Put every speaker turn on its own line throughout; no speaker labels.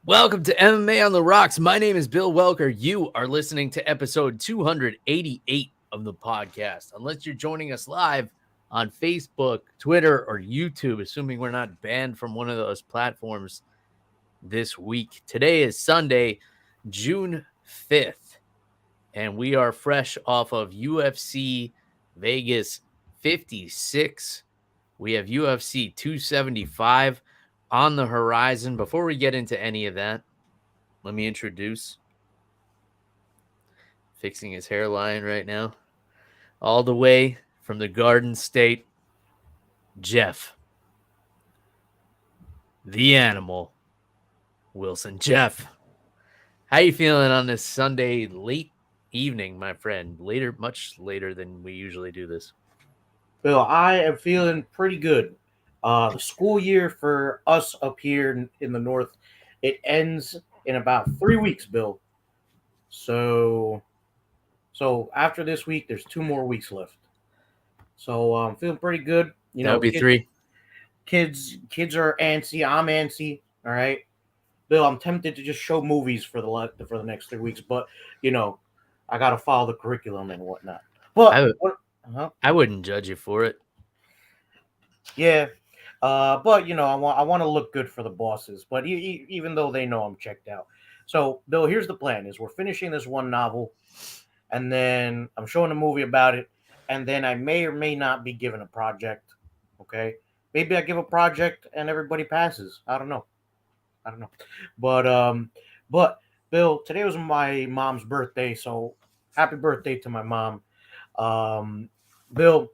Welcome to MMA on the Rocks. My name is Bill Welker. You are listening to episode 288 of the podcast. Unless you're joining us live on Facebook, Twitter, or YouTube, assuming we're not banned from one of those platforms this week. Today is Sunday, June 5th, and we are fresh off of UFC Vegas 56. We have UFC 275 on the horizon. Before we get into any of that, let me introduce, fixing his hairline right now, all the way from the Garden State, Jeff, the animal, Wilson. Jeff, how you feeling on this Sunday late evening, my friend? Later, much later than we usually do this.
Bill, I am feeling pretty good. The school year for us up here in the north, it ends in about 3 weeks, Bill. So, so after this week, there's 2 more weeks left. So I'm feeling pretty good. You
That
know,
would be three.
kids are antsy. I'm antsy. All right, Bill. I'm tempted to just show movies for the next 3 weeks, but I gotta follow the curriculum and whatnot. But
I,
what? Uh-huh.
I wouldn't judge you for it.
Yeah, but I want to look good for the bosses. But even though they know I'm checked out, so Bill, here's the plan: is we're finishing this one novel, and then I'm showing a movie about it, and then I may or may not be given a project. Okay, maybe I give a project and everybody passes. I don't know. I don't know, but but Bill, today was my mom's birthday, so happy birthday to my mom. Um, Bill,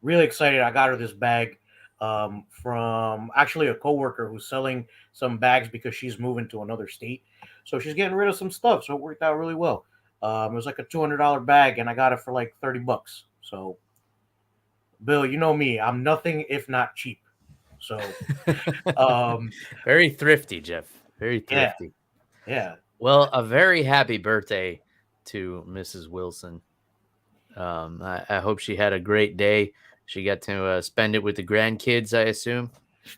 really excited. I got her this bag from actually a coworker who's selling some bags because she's moving to another state. So she's getting rid of some stuff. So it worked out really well. It was like a $200 bag, and I got it for like $30. So, Bill, you know me. I'm nothing if not cheap. So, um,
Very thrifty, Jeff. Very
yeah,
thrifty.
yeah.
Well, a very happy birthday to Mrs. Wilson. I hope she had a great day. She got to spend it with the grandkids, I assume.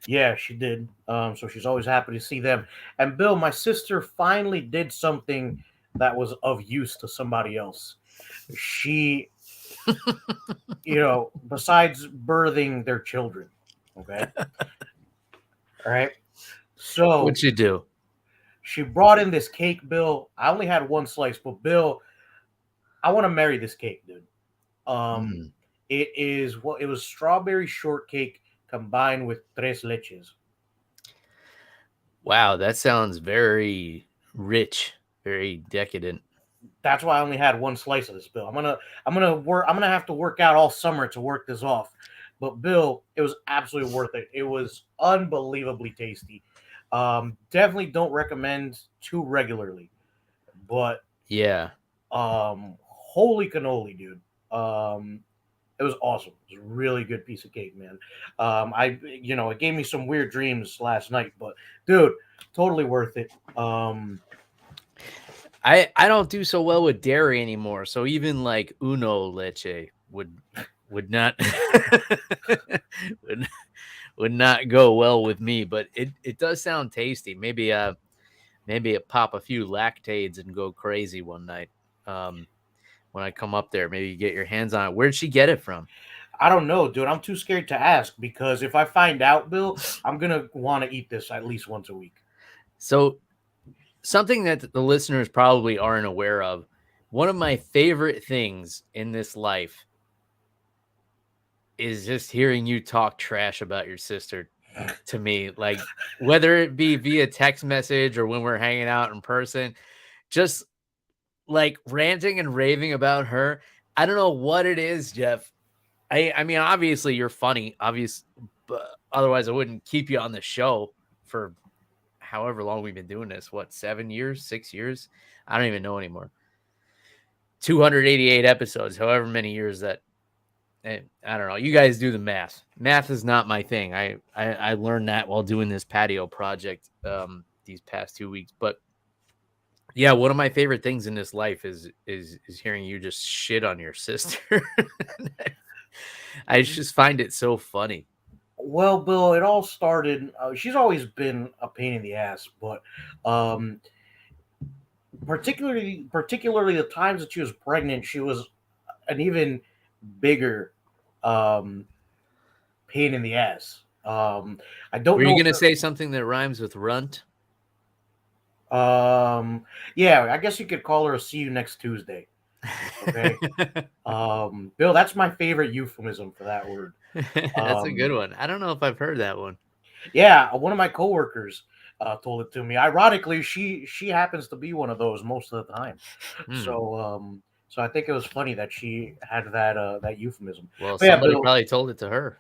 Yeah, she did. So she's always happy to see them. And Bill, my sister finally did something that was of use to somebody else. She, besides birthing their children, okay, all right. So
What'd you do?
she brought in this cake, Bill. I only had one slice, but Bill, I want to marry this cake, dude. Um,
Mm.
it was strawberry shortcake combined with tres leches.
Wow, that sounds very rich, very decadent.
That's why I only had one slice of this, Bill. I'm gonna have to work out all summer to work this off. But Bill, it was absolutely worth it. It was unbelievably tasty. Definitely don't recommend too regularly, but
Yeah.
holy cannoli, dude. It was awesome. It was a really good piece of cake, man. It gave me some weird dreams last night, but dude, totally worth it.
I don't do so well with dairy anymore, so even like uno leche would not would, would not go well with me, but it does sound tasty. Maybe pop a few lactades and go crazy one night. When I come up there, maybe you get your hands on it. Where'd she get it from?
I don't know, dude. I'm too scared to ask because if I find out, Bill, I'm gonna want to eat this at least once a week.
So something that the listeners probably aren't aware of, one of my favorite things in this life is just hearing you talk trash about your sister to me, like whether it be via text message or when we're hanging out in person, just like ranting and raving about her. I don't know what it is, Jeff. I mean, obviously you're funny, but otherwise I wouldn't keep you on the show for however long we've been doing this. What, 7 years, 6 years? I don't even know anymore. 288 episodes, however many years that. And I don't know. You guys do the math. Math is not my thing. I learned that while doing this patio project these past 2 weeks. But yeah, one of my favorite things in this life is hearing you just shit on your sister. I just find it so funny.
Well, Bill, it all started. She's always been a pain in the ass, but um, particularly the times that she was pregnant, she was an even bigger um, pain in the ass. I
Were
don't
you
know
gonna
if
say something that rhymes with runt?
yeah, I guess you could call her a see you next Tuesday. Okay. Bill, that's my favorite euphemism for that word.
That's a good
Um,
one. I don't know if I've heard that one.
yeah, one of my coworkers told it to me. Ironically, she happens to be one of those most of the time.
Hmm.
So I think it was funny that she had that euphemism.
Well,
But yeah,
somebody
Bill,
probably told it to her.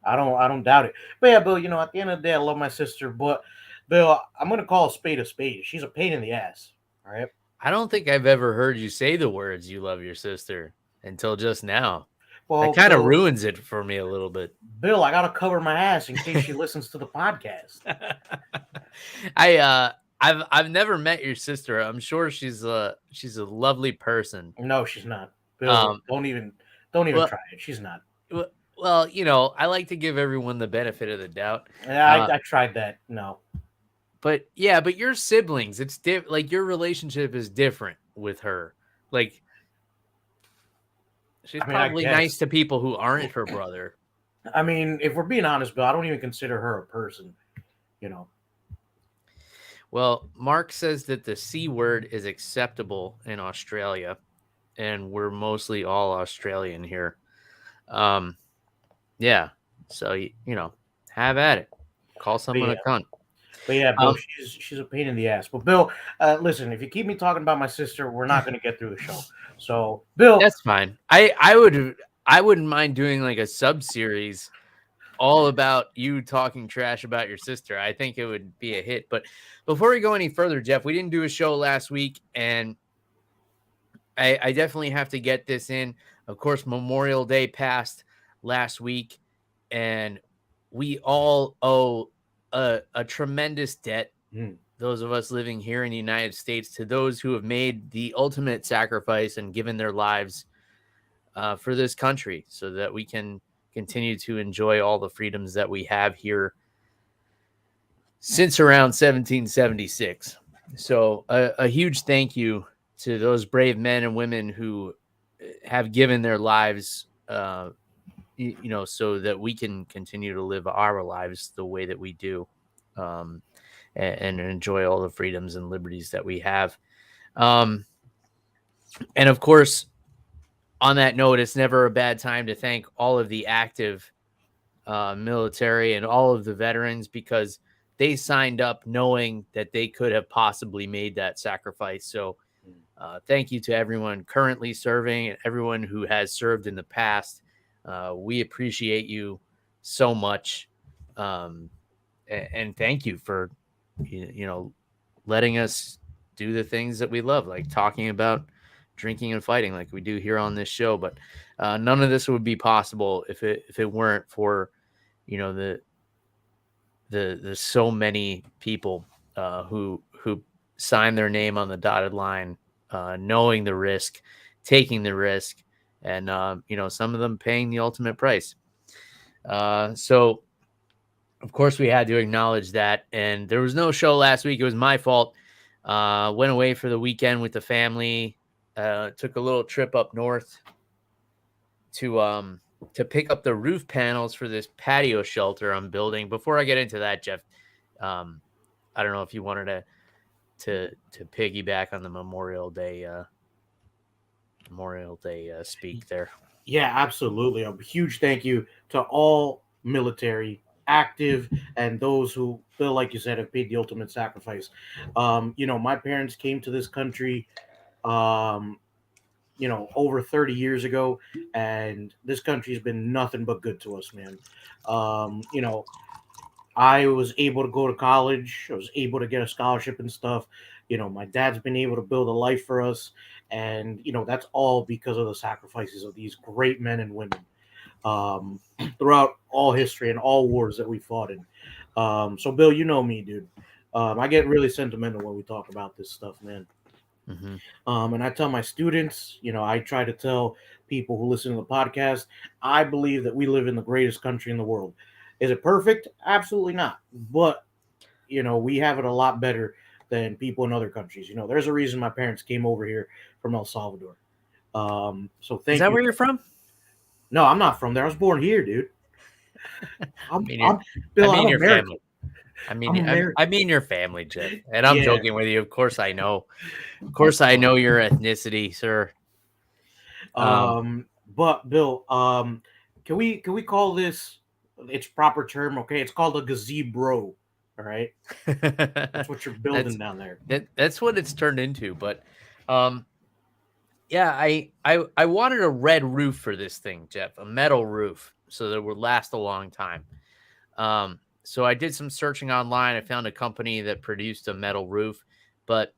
I don't doubt it. But yeah, Bill, at the end of the day, I love my sister, but Bill, I'm gonna call a spade a spade. She's a pain in the ass. All right.
I don't think I've ever heard you say the words "you love your sister" until just now. That
Well,
kind of
Bill,
ruins it for me a little bit.
I gotta cover my ass in case she listens to the podcast.
I I've never met your sister. I'm sure she's a lovely person.
No, she's not. Bill,
Um
don't even
well
try it. She's not.
well, I like to give everyone the benefit of the doubt.
Yeah,
Uh
I tried that. No.
but yeah, but your siblings, it's like your relationship is different with her. Like she's
I mean, I
probably nice
guess.
to people who aren't her brother.
I mean, if we're being honest, Bill, I don't even consider her a person. You know.
Well, Mark says that the C word is acceptable in Australia, and we're mostly all Australian here. Um, yeah. So have at it. Call
But
someone
yeah,
a cunt.
Bill,
Um,
she's a pain in the ass. But Bill, listen, if you keep me talking about my sister, we're not going to get through the show. So, Bill,
that's fine. I wouldn't mind doing like a sub series all about you talking trash about your sister. I think it would be a hit. But before we go any further, Jeff, we didn't do a show last week, and I definitely have to get this in. Of course, Memorial Day passed last week, and we all owe a tremendous debt,
hmm,
those of us living here in the United States, to those who have made the ultimate sacrifice and given their lives for this country so that we can continue to enjoy all the freedoms that we have here since around 1776. So a huge thank you to those brave men and women who have given their lives, so that we can continue to live our lives the way that we do, um, and enjoy all the freedoms and liberties that we have. Um, and of course, on that note, it's never a bad time to thank all of the active military and all of the veterans, because they signed up knowing that they could have possibly made that sacrifice. So thank you to everyone currently serving and everyone who has served in the past. We appreciate you so much. And thank you for, letting us do the things that we love, like talking about drinking and fighting like we do here on this show. But none of this would be possible if it weren't for, the so many people who sign their name on the dotted line, knowing the risk, taking the risk, and some of them paying the ultimate price. So of course we had to acknowledge that, and there was no show last week. It was my fault. Went away for the weekend with the family. Took a little trip up north to pick up the roof panels for this patio shelter I'm building. Before I get into that, Jeff, um, I don't know if you wanted to piggyback on the Memorial Day speak there.
yeah, absolutely. A huge thank you to all military, active, and those who, Bill, like you said, have paid the ultimate sacrifice. My parents came to this country, um, over 30 years ago, and this country's been nothing but good to us, man. Um, you know, I was able to go to college. I was able to get a scholarship and stuff. My dad's been able to build a life for us, and that's all because of the sacrifices of these great men and women throughout all history and all wars that we fought in. So, Bill, you know me, dude. I get really sentimental when we talk about this stuff, man.
Mm-hmm.
And I tell my students, I try to tell people who listen to the podcast, I believe that we live in the greatest country in the world. Is it perfect? Absolutely not. But, we have it a lot better than people in other countries. There's a reason my parents came over here from El Salvador. So
Is
thank
that
you.
where you're from?
No, I'm not from there. I was born here, dude.
I
I'm,
mean,
I'm Bill. I'm
your
American.
family. I
I'm
mean,
American.
I mean your family, Jeff. And I'm
Yeah.
joking with you. Of course, I know. Of course, I know your ethnicity, sir. Um,
Um, but Bill, can we call this its proper term? Okay, it's called a gazebo. All right, that's what you're building
that's
down there.
that's what it's turned into. But, um, yeah, I wanted a red roof for this thing, Jeff, a metal roof, so that it would last a long time. So I did some searching online. I found a company that produced a metal roof, but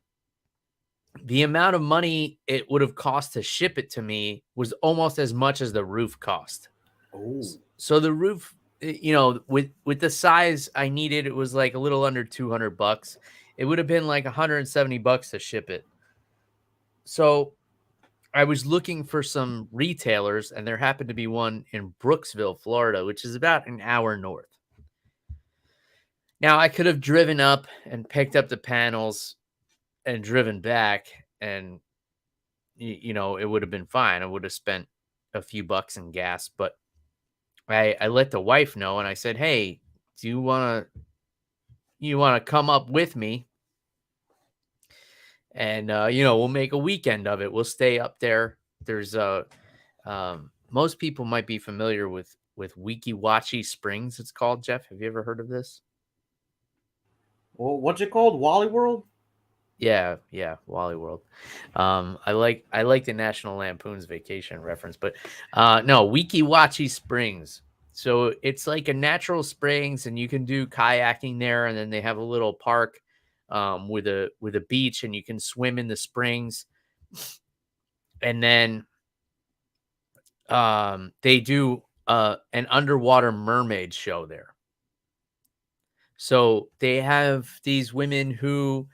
the amount of money it would have cost to ship it to me was almost as much as the roof cost.
Oh,
So the roof, with the size I needed, it was like a little under $200. It would have been like $170 to ship it. So I was looking for some retailers, and there happened to be one in Brooksville, Florida, which is about an hour north. Now I could have driven up and picked up the panels and driven back, and it would have been fine. I would have spent a few bucks in gas, but I let the wife know, and I said, "Hey, do you want to come up with me, and we'll make a weekend of it. We'll stay up there. There's most people might be familiar with Weeki Wachee Springs. It's called, Jeff. Have you ever heard of this?
well, what's it called? Wally World?
Yeah, Wally World. I like the National Lampoon's Vacation reference, but no, Weeki Wachee Springs. So it's like a natural springs, and you can do kayaking there, and then they have a little park with a beach, and you can swim in the springs, and then they do an underwater mermaid show there. So they have these women who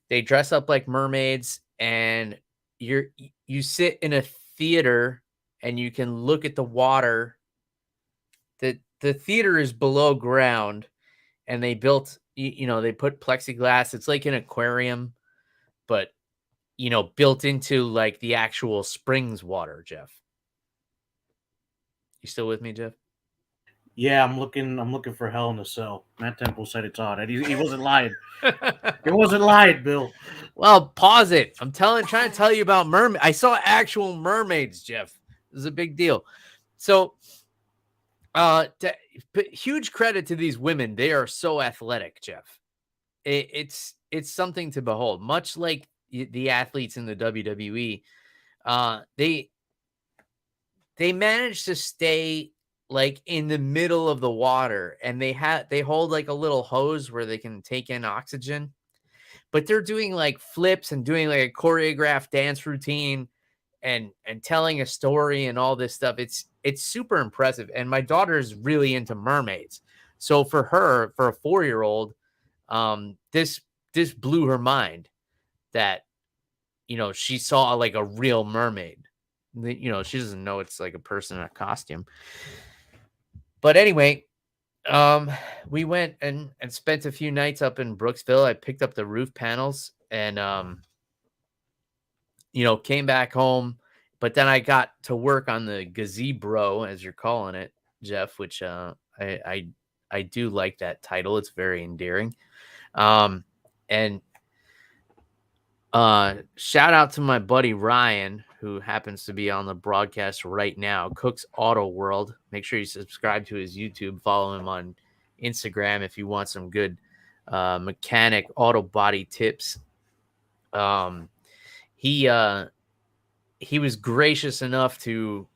they dress up like mermaids, and you sit in a theater, and you can look at the water. The theater is below ground, and they built they put plexiglass. It's like an aquarium, but built into like the actual springs water, Jeff. You still with me, Jeff?
Yeah, I'm looking for Hell in a Cell. Matt Temple said it's on it. He wasn't lying. He wasn't lying, Bill.
Well, pause it. Trying to tell you about mermaid. I saw actual mermaids, Jeff. This is a big deal. So, but huge credit to these women. They are so athletic, Jeff. It's something to behold. Much like the athletes in the WWE, they manage to stay like in the middle of the water, and they hold like a little hose where they can take in oxygen, but they're doing like flips and doing like a choreographed dance routine, and telling a story and all this stuff. It's super impressive. And my daughter's really into mermaids. So for her, for a 4-year-old, this blew her mind that she saw like a real mermaid. She doesn't know it's like a person in a costume. But anyway, we went and spent a few nights up in Brooksville. I picked up the roof panels, and came back home. But then I got to work on the gazebo, as you're calling it, Jeff, which I do like that title. It's very endearing. And shout out to my buddy Ryan, who happens to be on the broadcast right now, Cook's Auto World. Make sure you subscribe to his YouTube, follow him on Instagram if you want some good mechanic auto body tips. He was gracious enough to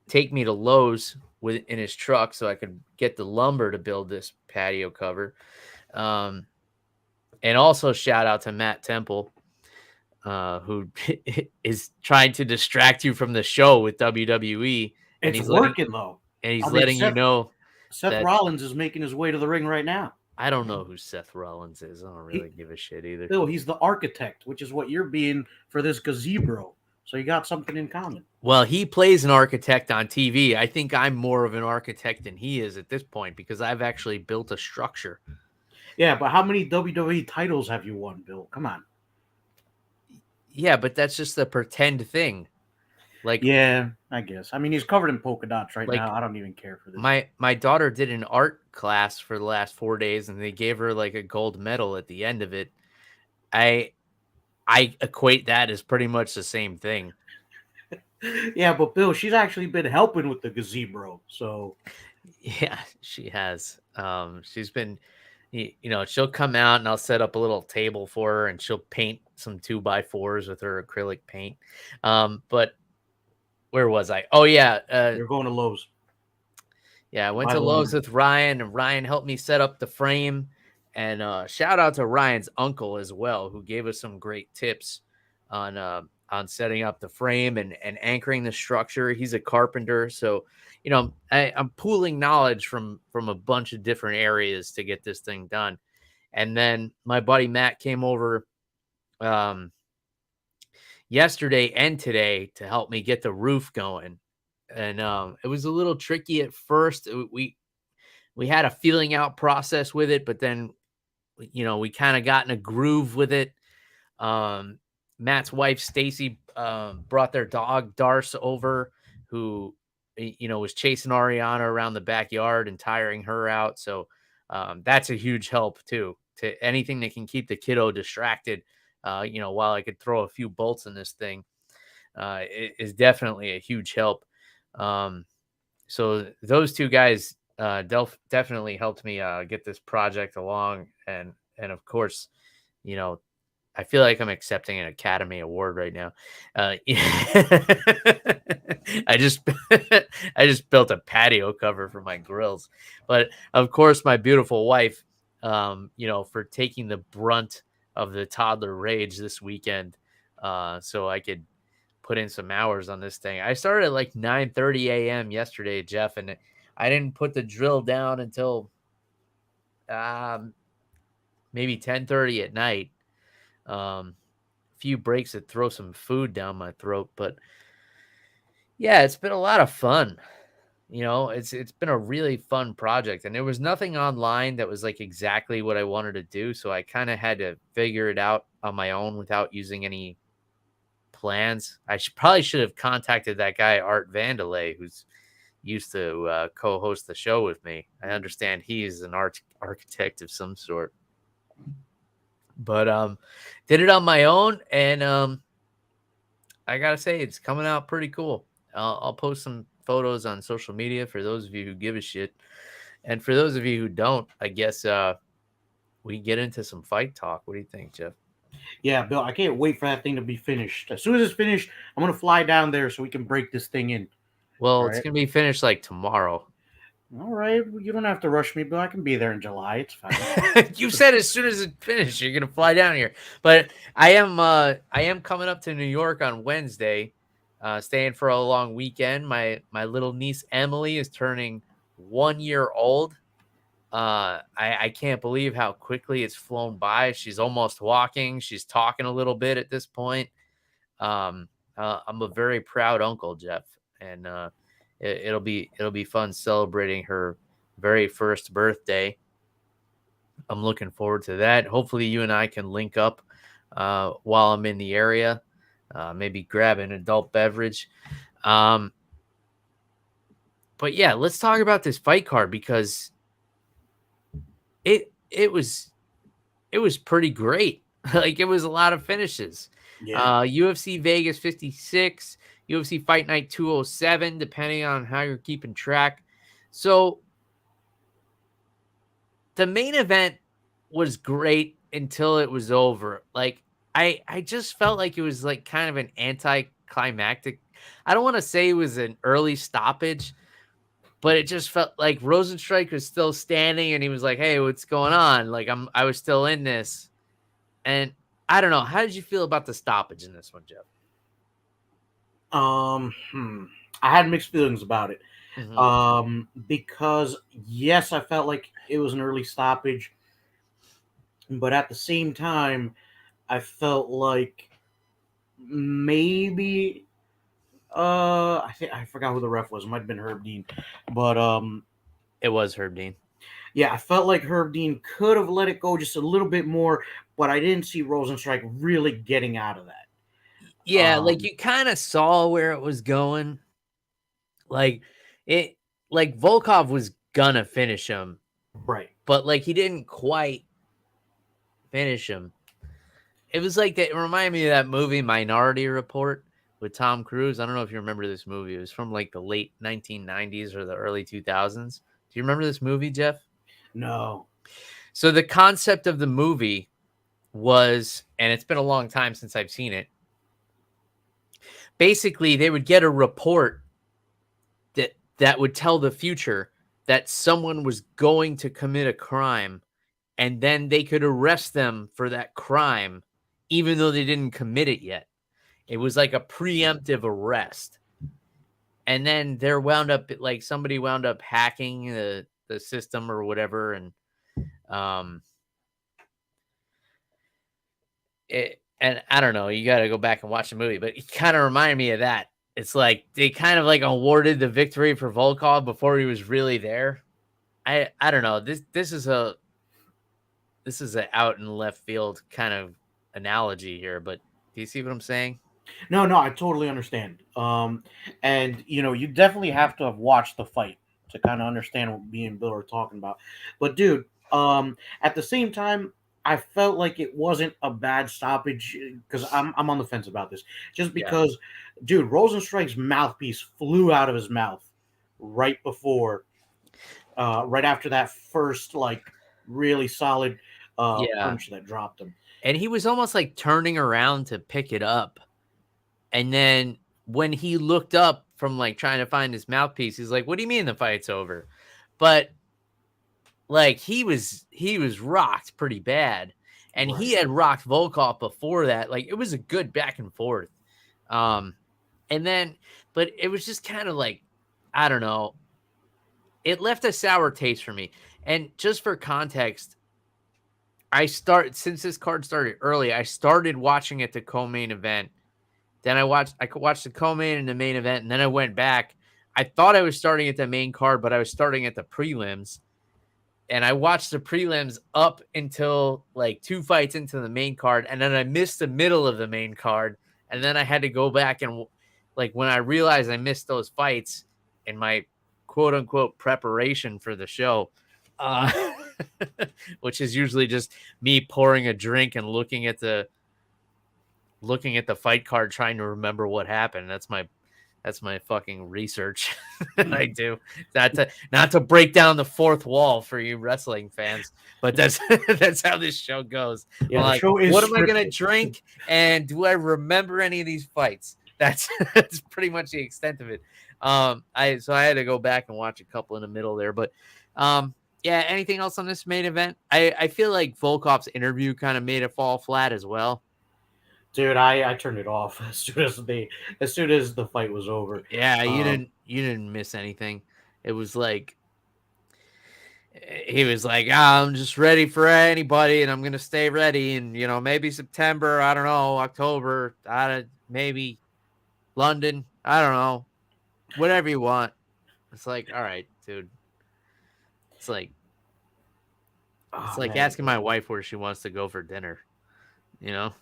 take me to Lowe's in his truck so I could get the lumber to build this patio cover. And also shout out to Matt Temple, who is trying to distract you from the show with WWE, and
It's working though.
he's
I mean,
letting you know
Seth
that
Rollins is making his way to the ring right now.
I don't know who Seth Rollins is. I don't
He,
really give a shit either.
Bill, he's the architect, which is what you're being for this gazebo. So you got something in common.
Well, he plays an architect on TV. I think I'm more of an architect than he is at this point because I've actually built a structure.
Yeah, but how many WWE titles have you won, Bill? Come on.
Yeah, but that's just a pretend thing. Like
Yeah, I guess. I mean, he's covered in polka dots right now.
like
I don't even care for this.
my daughter did an art class for the last 4 days and they gave her like a gold medal at the end of it. I I equate that as pretty much the same thing.
Yeah, but Bill, she's actually been helping with the gazebo. So
Yeah, she has. She's been, she'll come out and I'll set up a little table for her and she'll paint some 2x4s with her acrylic paint. But where was I? Oh yeah,
you're going to Lowe's.
yeah. I went
Buy
to
the
Lowe's
lumber.
with Ryan, and Ryan helped me set up the frame. And shout out to Ryan's uncle as well, who gave us some great tips on setting up the frame and anchoring the structure. He's a carpenter, so I'm pooling knowledge from a bunch of different areas to get this thing done. And then my buddy Matt came over um, yesterday and today to help me get the roof going. And it was a little tricky at first. We had a feeling out process with it, but then we kind of got in a groove with it. Um, Matt's wife Stacy brought their dog Darce over, who was chasing Ariana around the backyard and tiring her out. So that's a huge help too. To anything that can keep the kiddo distracted, while I could throw a few bolts in this thing, is definitely a huge help. So those two guys definitely helped me get this project along, and of course, you know, I feel like I'm accepting an Academy Award right now. I just I just built a patio cover for my grills, but of course, my beautiful wife, for taking the brunt of the toddler rage this weekend, so I could put in some hours on this thing. I started at like 9:30 a.m. yesterday, Jeff, and I didn't put the drill down until um, maybe 10:30 at night. Few breaks that throw some food down my throat, but yeah, it's been a lot of fun. It's been a really fun project, and there was nothing online that was like exactly what I wanted to do, so I kind of had to figure it out on my own without using any plans. Probably should have contacted that guy Art Vandelay, who's used to co-host the show with me. I understand he's an architect of some sort, but did it on my own, and I gotta say it's coming out pretty cool. I'll post some photos on social media for those of you who give a shit, and for those of you who don't, I guess we get into some fight talk. What do you think, Jeff?
Yeah, Bill, I can't wait for that thing to be finished. As soon as it's finished, I'm gonna fly down there so we can break this thing in.
Well,
All
it's
right.
gonna be finished like tomorrow.
All right. You don't have to rush me, Bill. I can be there in July. It's fine.
You said as soon as it's finished, you're gonna fly down here. But I am coming up to New York on Wednesday, staying for a long weekend. My little niece Emily is turning 1 year old. I can't believe how quickly it's flown by. She's almost walking. She's talking a little bit at this point. I'm a very proud uncle, Jeff, and it'll be fun celebrating her very first birthday. I'm looking forward to that. Hopefully, you and I can link up while I'm in the area. Maybe grab an adult beverage. Um, but yeah, let's talk about this fight card because it was pretty great. Like it was a lot of finishes.
Yeah.
UFC Vegas 56, UFC Fight Night 207, depending on how you're keeping track. So the main event was great until it was over. Like I just felt like it was like kind of an anticlimactic. I don't want to say it was an early stoppage, but it just felt like Rosenstrike was still standing and he was like, "Hey, what's going on?" Like I was still in this. And I don't know. How did you feel about the stoppage in this one, Jeff?
I had mixed feelings about it.
Mhm.
Because yes, I felt like it was an early stoppage, but at the same time, I felt like maybe I forgot who the ref was. It might have been Herb Dean, but
It was Herb Dean.
yeah, I felt like Herb Dean could have let it go just a little bit more, but I didn't see Rosenstrike really getting out of that.
Yeah, like you kind of saw where it was going. Like it, like Volkov was gonna finish him,
Right.
but like he didn't quite finish him. It was like that. It reminded me of that movie Minority Report with Tom Cruise. I don't know if you remember this movie. It was from like the late 1990s or the early 2000s. Do you remember this movie, Jeff?
No.
So the concept of the movie was, and it's been a long time since I've seen it. Basically, they would get a report that would tell the future that someone was going to commit a crime, and then they could arrest them for that crime, even though they didn't commit it yet. It was like a preemptive arrest. And then there wound up like somebody wound up hacking the system or whatever, and um and I don't know, you got to go back and watch the movie, but it kind of reminded me of that. It's like they kind of like awarded the victory for Volkov before he was really there. I don't know. This is a out in left field kind of analogy here, but do you see what I'm saying?
No, I totally understand. And you definitely have to have watched the fight to kind of understand what me and Bill are talking about. But dude, at the same time, I felt like it wasn't a bad stoppage because I'm on the fence about this. Just
Yeah.
because, dude, Rosenstrike's mouthpiece flew out of his mouth right before, right after that first like really solid
Yeah.
punch that dropped him.
And he was almost like turning around to pick it up. And then when he looked up from like trying to find his mouthpiece, he's like, "What do you mean the fight's over?" But like he was rocked pretty bad. And he
Right.
had rocked Volkov before that. Like it was a good back and forth. Um and then but it was just kind of like, I don't know. It left a sour taste for me. And just for context, since this card started early, I started watching it the co-main event. Then I could watch the co-main and the main event, and then I went back. I thought I was starting at the main card, but I was starting at the prelims. And I watched the prelims up until like 2 fights into the main card, and then I missed the middle of the main card, and then I had to go back and like when I realized I missed those fights in my quote unquote preparation for the show, uh, which is usually just me pouring a drink and looking at the fight card, trying to remember what happened. That's my fucking research that I do. Not to break down the fourth wall for you wrestling fans, but that's that's how this show goes.
Yeah,
I'm
the
like,
show is
what am I gonna
scripted.
drink? And do I remember any of these fights? That's pretty much the extent of it. I had to go back and watch a couple in the middle there, but yeah. Anything else on this main event? I feel like Volkov's interview kind of made it fall flat as well.
Dude, I turned it off as soon as the fight was over.
Yeah,
Um,
you didn't miss anything. It was like he was like, I'm just ready for anybody, and I'm gonna stay ready, and maybe September, I don't know, October, maybe London, I don't know, whatever you want. It's like, all right, dude. It's like
oh man,
asking my wife where she wants to go for dinner. You know,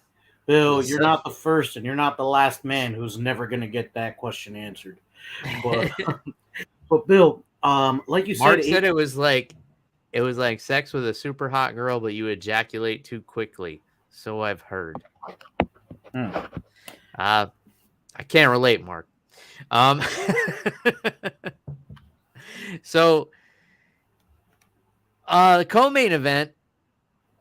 Bill,
it's
you're
like,
not the first and you're not the last man who's never gonna get that question answered. But but Bill, like you said,
Mark said it was like sex with a super hot girl, but you ejaculate too quickly. So I've heard.
Hmm.
I can't relate, Mark. Um, so the co-main event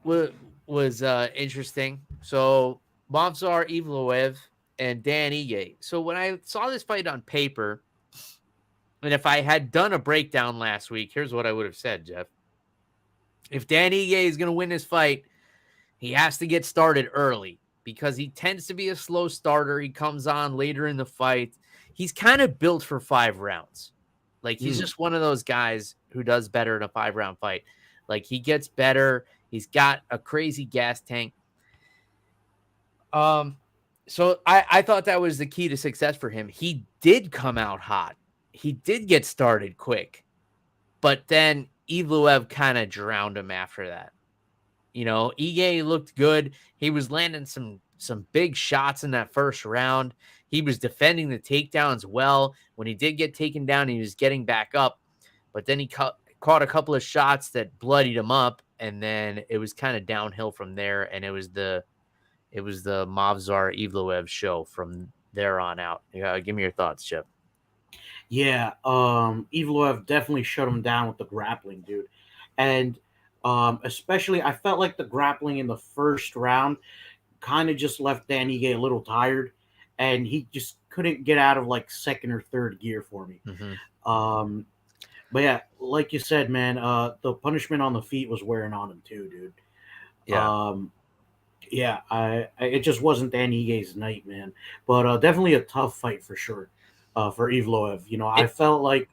was interesting. So Movsar Evloev and Dan Ige. So when I saw this fight on paper, and if I had done a breakdown last week, here's what I would have said, Jeff. If Dan Ige is going to win this fight, he has to get started early because he tends to be a slow starter. He comes on later in the fight. He's kind of built for 5 rounds. Like he's
Hmm.
just one of those guys who does better in a 5-round fight. Like he gets better. He's got a crazy gas tank. So I thought that was the key to success for him. He did come out hot. He did get started quick, but then Evloev kind of drowned him after that. Ige looked good. He was landing some big shots in that first round. He was defending the takedowns well. When he did get taken down, he was getting back up, but then he caught a couple of shots that bloodied him up, and then it was kind of downhill from there, and it was the Movsar Evloev show from there on out. Give me your thoughts, Chip.
Yeah, Evloev definitely shut him down with the grappling, dude. And especially, I felt like the grappling in the first round kind of just left Danny Gay a little tired, and he just couldn't get out of like second or third gear for me.
Mm-hmm.
But yeah, like you said, man, the punishment on the feet was wearing on him too, dude.
Yeah.
Yeah, it just wasn't Danny Gay's night, man. But definitely a tough fight for sure, for Evloev. I felt like,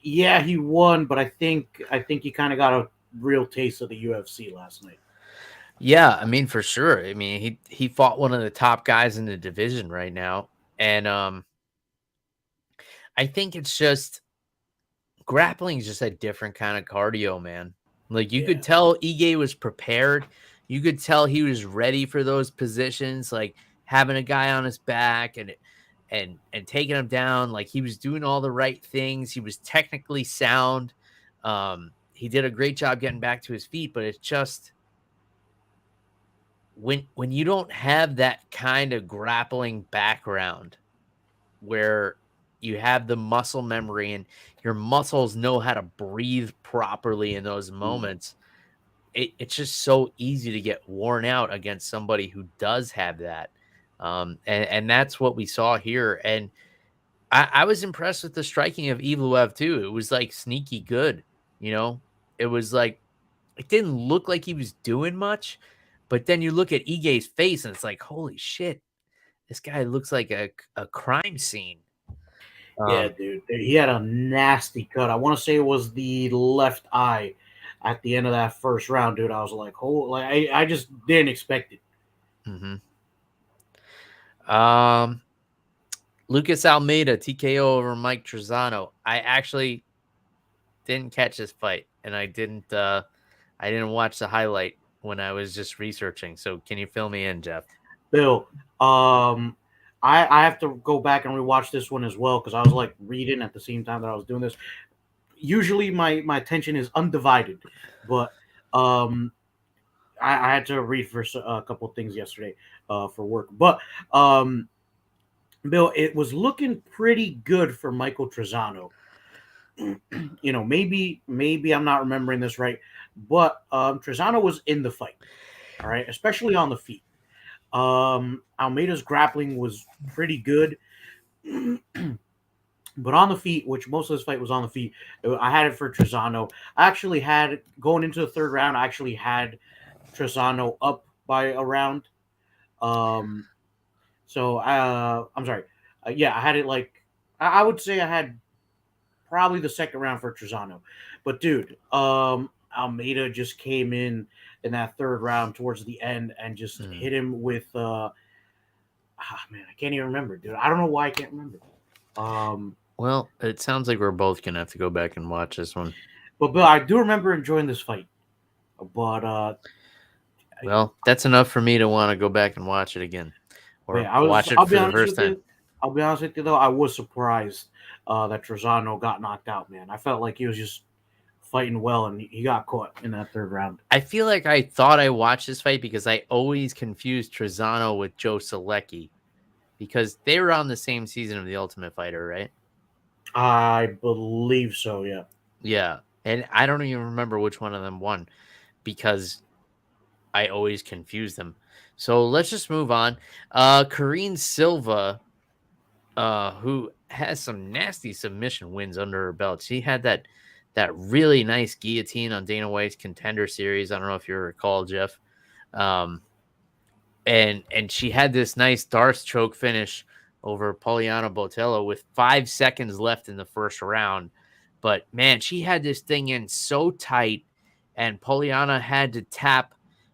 yeah, he won, but I think he kind of got a real taste of the UFC last night.
Yeah, I mean, for sure. I mean, he fought one of the top guys in the division right now, and I think it's just grappling is just a different kind of cardio, man. Like you could
Yeah,
tell Ige was prepared. You could tell he was ready for those positions, like having a guy on his back and taking him down. Like he was doing all the right things. He was technically sound. He did a great job getting back to his feet, but it's just when you don't have that kind of grappling background where you have the muscle memory and your muscles know how to breathe properly in those moments, it's just so easy to get worn out against somebody who does have that. And that's what we saw here. And I was impressed with the striking of Evloev too. It was like sneaky good, it was like, it didn't look like he was doing much, but then you look at Ige's face and it's like, holy shit, this guy looks like a crime scene.
yeah, dude. He had a nasty cut. I want to say it was the left eye at the end of that first round, dude. I was like, oh, like I just didn't expect it.
Mm-hmm. Lucas Almeida TKO over Mike Trezano. I actually didn't catch this fight, and I didn't watch the highlight when I was just researching. So can you fill me in, Jeff?
Bill, I have to go back and rewatch this one as well because I was like reading at the same time that I was doing this. Usually my attention is undivided, but I had to read for a couple of things yesterday for work. But Bill, it was looking pretty good for Michael Trezano. Maybe I'm not remembering this right, but Trezano was in the fight, all right, especially on the feet. Almeida's grappling was pretty good, but on the feet, which most of this fight was on the feet, I had it for Trezano. I actually had going into the third round. I actually had Trezano up by a round. So I'm sorry. Yeah, I had it like I would say I had probably the second round for Trezano, but dude, Almeida just came in that third round towards the end and just hit him with man, I can't even remember, dude. I don't know why I can't remember.
Well, it sounds like we're both gonna have to go back and watch this one.
But Bill, I do remember enjoying this fight. But
well, that's enough for me to want to go back and watch it again, or
yeah,
watch it
I'll
for
be
the
honest
first
with
time.
you. I'll be honest with you though, I was surprised that Trezano got knocked out, man. I felt like he was just fighting well and he got caught in that third round.
I feel like I thought I watched this fight because I always confused Trezano with Joe Selecki because they were on the same season of The Ultimate Fighter, right?
I believe so, yeah.
Yeah. And I don't even remember which one of them won because I always confuse them. So let's just move on. Karine Silva, who has some nasty submission wins under her belt. She had that really nice guillotine on Dana White's Contender Series. I don't know if you recall, Jeff. And she had this nice Darce choke finish over Poliana Botello with 5 seconds left in the first round. But man, she had this thing in so tight, and Poliana had to tap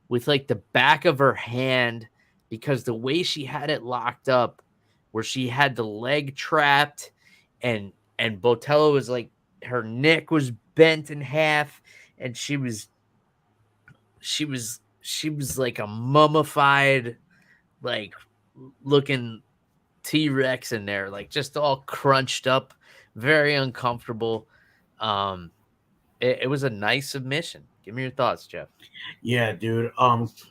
with like the back of her hand because the way she had it locked up, where she had the leg trapped, and Botello was like her neck was bent in half, and she was like a mummified, like looking T-Rex in there, like just all crunched up, very uncomfortable. Um, it was a nice submission. Give me your thoughts, Jeff.
Yeah, dude.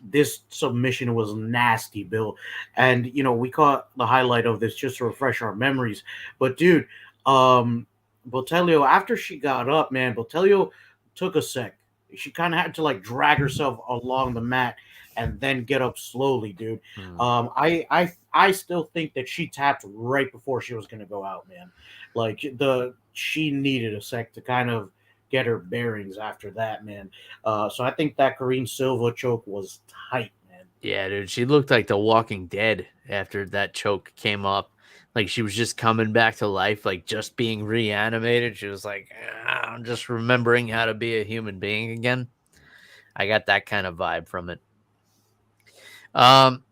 This submission was nasty, Bill. And we caught the highlight of this just to refresh our memories. But dude, um, Botelho, after she got up, man, Botelho took a sec. She kind of had to like drag herself along the mat and then get up slowly, dude.
Hmm.
I still think that she tapped right before she was gonna go out, man. Like she needed a sec to kind of get her bearings after that, man. So I think that Karine Silva choke was tight, man.
Yeah, dude, she looked like the Walking Dead after that choke came up. Like she was just coming back to life, like just being reanimated. She was like, I'm just remembering how to be a human being again. I got that kind of vibe from it. Um,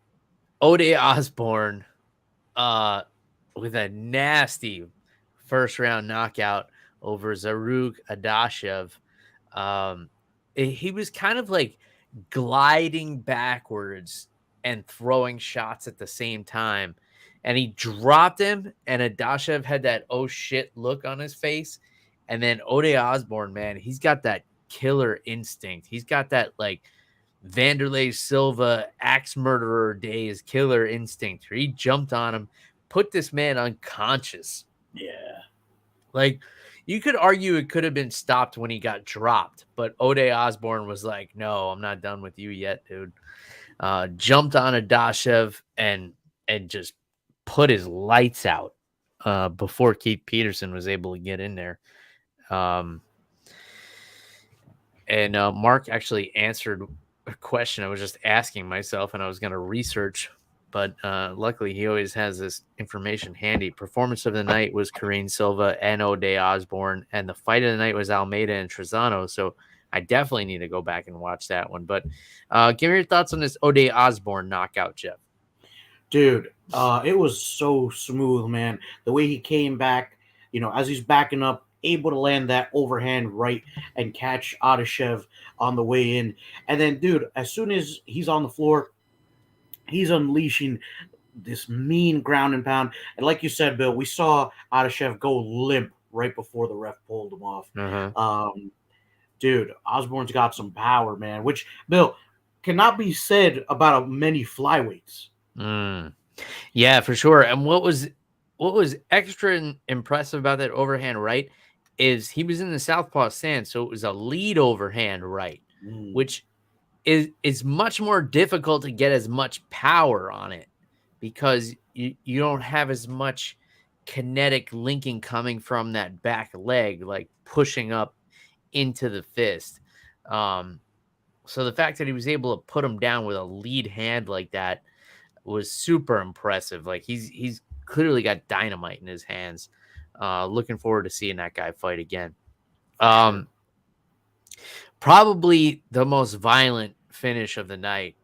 Ode Osborne, uh, with a nasty first round knockout over Zaruk Adashev. He was kind of like gliding backwards and throwing shots at the same time. And he dropped him, and Adashev had that oh shit look on his face. And then Ode Osborne, man, he's got that killer instinct. He's got that like Vanderlei Silva axe murderer days killer instinct where he jumped on him, put this man unconscious.
Yeah.
Like, you could argue it could have been stopped when he got dropped, but Ode Osborne was like, "No, I'm not done with you yet, dude." Jumped on Adashev and just put his lights out before Keith Peterson was able to get in there. Um, and Mark actually answered a question I was just asking myself, and I was going to research, but luckily he always has this information handy. Performance of the night was Karine Silva and Ode Osborne, and the fight of the night was Almeida and Trezano. So I definitely need to go back and watch that one. But give me your thoughts on this Ode Osborne knockout, Jeff.
Dude, it was so smooth, man. The way he came back, as he's backing up, able to land that overhand right and catch Adashev on the way in. And then, dude, as soon as he's on the floor, he's unleashing this mean ground and pound. And like you said, Bill, we saw Adashev go limp right before the ref pulled him off.
Uh-huh.
Dude, Osborne's got some power, man, which, Bill, cannot be said about many flyweights.
Mm. Yeah, for sure. And what was extra impressive about that overhand right is he was in the southpaw stance, so it was a lead overhand right,
Mm.
which is much more difficult to get as much power on it because you don't have as much kinetic linking coming from that back leg, like pushing up into the fist. Um, so the fact that he was able to put him down with a lead hand like that was super impressive. Like he's clearly got dynamite in his hands. Looking forward to seeing that guy fight again.
Sure.
Probably the most violent finish of the night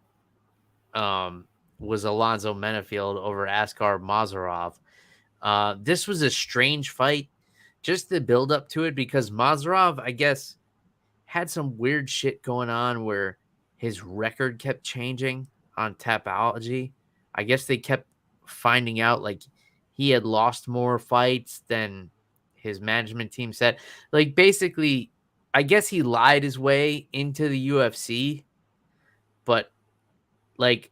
was Alonzo Menafield over Askar Mazarov. This was a strange fight, just the build up to it, because Mazarov, I guess, had some weird shit going on where his record kept changing on Tapology. I guess they kept finding out like he had lost more fights than his management team said. Like basically, I guess he lied his way into the UFC, but like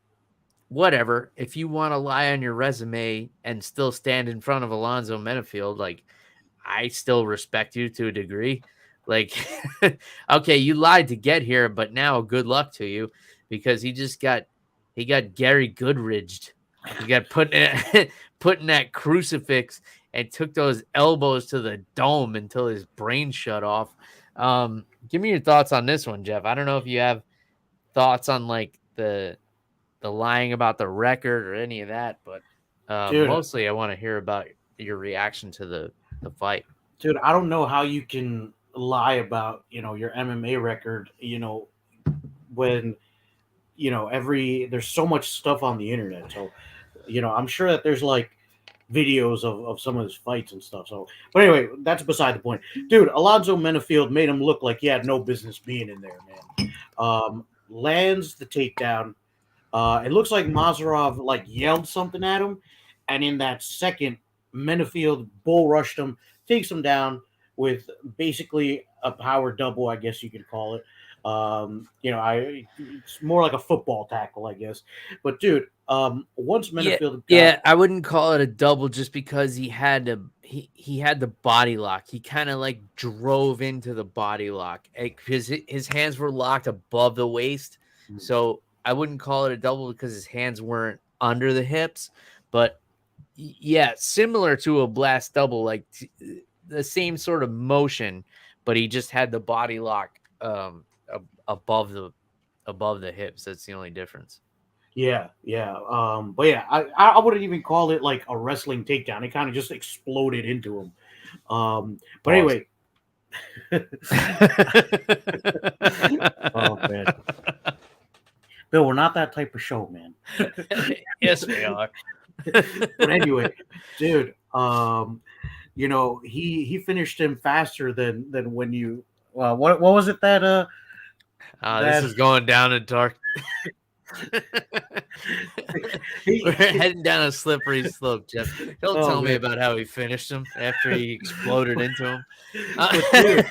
whatever. If you want to lie on your resume and still stand in front of Alonzo Menafield, like I still respect you to a degree. Like, okay, you lied to get here, but now good luck to you because he got Gary Goodridged. He got put put in that crucifix and took those elbows to the dome until his brain shut off. Give me your thoughts on this one, Jeff. I don't know if you have thoughts on like the lying about the record or any of that, but
Dude,
mostly I want to hear about your reaction to the fight.
I don't know how you can lie about your MMA record. When there's so much stuff on the internet. So I'm sure that there's like videos of some of his fights and stuff. So, but anyway, that's beside the point, dude. Alonzo Menafield made him look like he had no business being in there, man. Lands the takedown. It looks like Mazarov like yelled something at him, and in that second, Menafield bull rushed him, takes him down with basically a power double, I guess you could call it. It's more like a football tackle, I guess. But dude, once Menafield
Yeah, I wouldn't call it a double just because he had the body lock. He kind of like drove into the body lock because his hands were locked above the waist. So I wouldn't call it a double because his hands weren't under the hips. But yeah, similar to a blast double, like the same sort of motion, but he just had the body lock above the hips. That's the only difference.
Yeah. But yeah, I wouldn't even call it like a wrestling takedown. It kind of just exploded into him. But anyway. Oh man, Bill, we're not that type of show, man.
Yes, we are.
But anyway, dude, he finished him faster than when you. What was it that
this is going down a dark. We're heading down a slippery slope, Jeff. Don't tell me about how he finished him after he exploded into him.
Dude,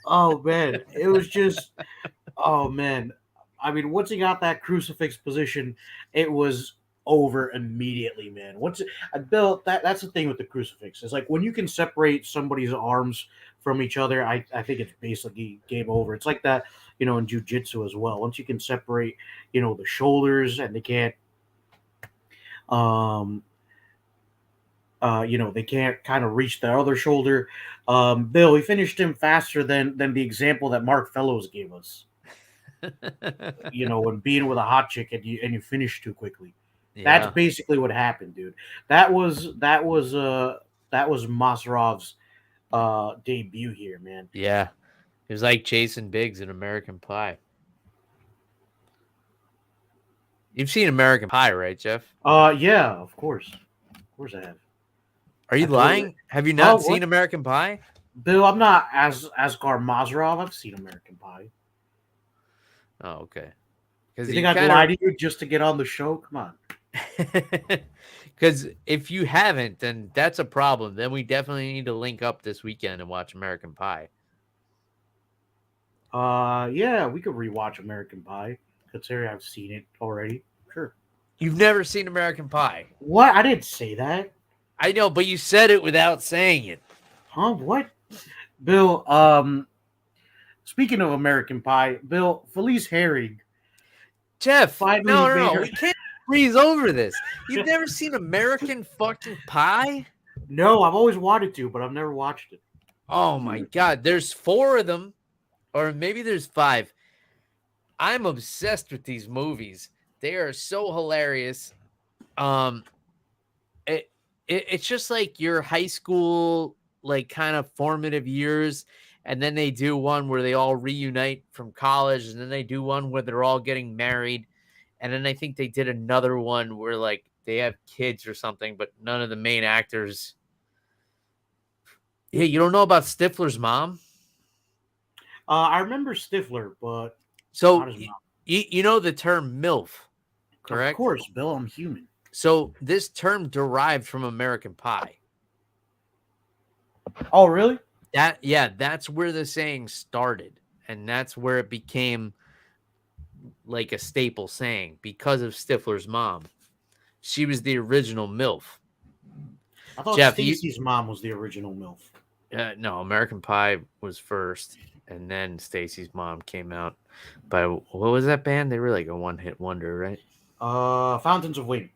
oh man, it was just, oh man. I mean, once he got that crucifix position, it was over immediately, man. Bill, that's the thing with the crucifix. It's like when you can separate somebody's arms from each other, I think it's basically game over. It's like that, in jiu-jitsu as well. Once you can separate, the shoulders and they can't, they can't kind of reach the other shoulder. Bill, he finished him faster than the example that Mark Fellows gave us. When being with a hot chick and you finish too quickly. Yeah. That's basically what happened, dude. That was Masarov's debut here, man.
Yeah. It was like Jason Biggs in American Pie. You've seen American Pie, right, Jeff?
Yeah, of course. Of course I have.
Are you lying? Have you not seen American Pie?
Bill, I'm not Asghar Mazarov. I've seen American Pie.
Oh, okay.
You think I'd lie to you just to get on the show? Come on.
Because if you haven't, then that's a problem. Then we definitely need to link up this weekend and watch American Pie.
Yeah, we could rewatch American Pie. Considering I've seen it already. Sure.
You've never seen American Pie?
What? I didn't say that.
I know, but you said it without saying it.
Huh? What? Bill, speaking of American Pie, Bill, Felice Herrig.
Jeff, no, we can't breeze over this. You've never seen American fucking Pie?
No, I've always wanted to, but I've never watched it.
Oh my God, there's 4 of them, or maybe there's 5. I'm obsessed with these movies. They are so hilarious. It's just like your high school, like kind of formative years. And then they do one where they all reunite from college. And then they do one where they're all getting married. And then I think they did another one where like they have kids or something, but none of the main actors. Yeah, you don't know about Stifler's mom?
I remember Stifler, but
so you know the term MILF, correct?
Of course, Bill, I'm human.
So this term derived from American Pie.
Oh, really?
That's where the saying started, and that's where it became like a staple saying because of Stifler's mom. She was the original MILF.
I thought Stacy's mom was the original MILF.
No, American Pie was first, and then Stacy's mom came out by, what was that band? They were like a one-hit wonder, right?
Fountains of Wayne.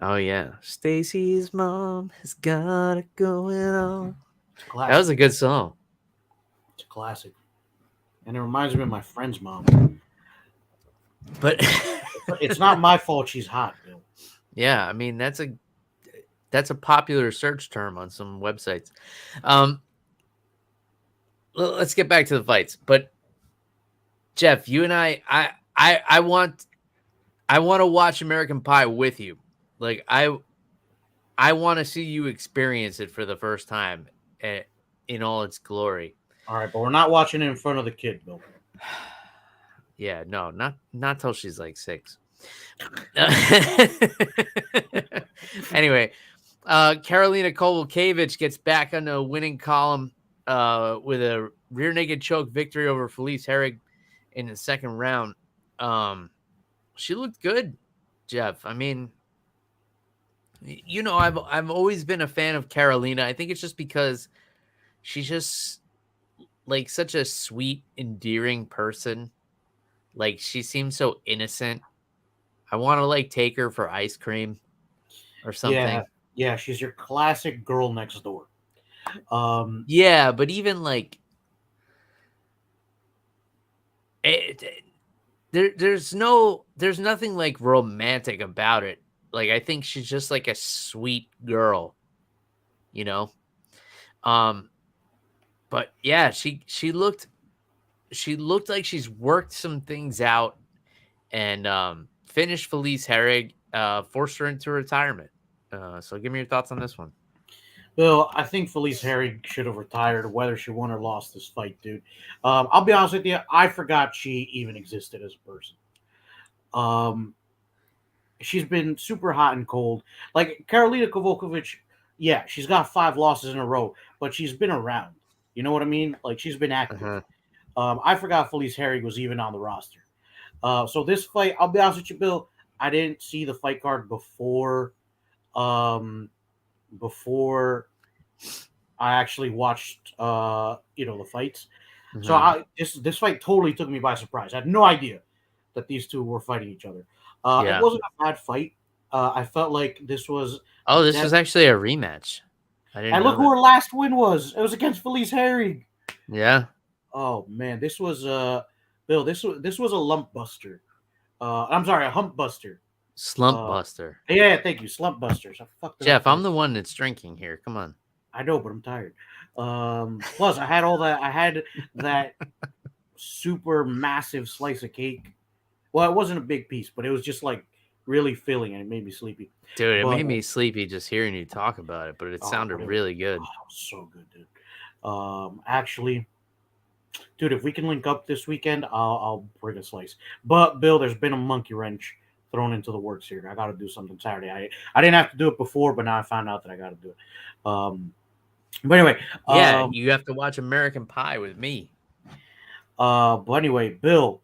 Oh yeah, Stacy's mom has got it going on. That was a good song.
It's a classic, and it reminds me of my friend's mom.
But
it's not my fault she's hot, Bill.
Yeah, I mean that's a popular search term on some websites. let's get back to the fights. But Jeff, you and I want to watch American Pie with you. Like I want to see you experience it for the first time in all its glory.
All right, but we're not watching it in front of the kid, Bill.
Yeah, no, not till she's like 6. Anyway, Karolina Kowalkiewicz gets back on the winning column with a rear naked choke victory over Felice Herrig in the second round. She looked good, Jeff. I mean, you know, I've always been a fan of Karolina. I think it's just because she's just like such a sweet, endearing person. Like she seems so innocent. I want to like take her for ice cream or something.
Yeah, she's your classic girl next door.
Yeah, but even like there's nothing like romantic about it. Like I think she's just like a sweet girl, you know. But yeah, she looked like she's worked some things out and finished Felice Herrig, forced her into retirement. So give me your thoughts on this one.
Bill, I think Felice Herrig should have retired, whether she won or lost this fight, dude. I'll be honest with you, I forgot she even existed as a person. She's been super hot and cold. Like Karolina Kowalkiewicz, yeah, she's got 5 losses in a row, but she's been around. You know what I mean? Like she's been active. I forgot Felice Herrig was even on the roster. So this fight, I'll be honest with you, Bill, I didn't see the fight card before I actually watched the fights.
Mm-hmm.
So this fight totally took me by surprise. I had no idea that these two were fighting each other.
Yeah.
It wasn't a bad fight. I felt like this was
was actually a rematch.
And look who her last win was. It was against Felice Herrig.
Yeah.
Oh man, this was Bill, this was a lump buster. I'm sorry, a hump buster.
Slump buster.
Yeah, thank you. Slump busters.
Jeff, I'm the one that's drinking here. Come on.
I know, but I'm tired. Plus, I had that super massive slice of cake. Well, it wasn't a big piece, but it was just like really filling, and it made me sleepy.
Dude, it made me sleepy just hearing you talk about it, but it sounded really good.
Oh, so good, dude. Actually, dude, if we can link up this weekend, I'll bring a slice. But Bill, there's been a monkey wrench thrown into the works here. I got to do something Saturday. I didn't have to do it before, but now I found out that I got to do it. But anyway,
yeah, you have to watch American Pie with me.
But anyway, Bill,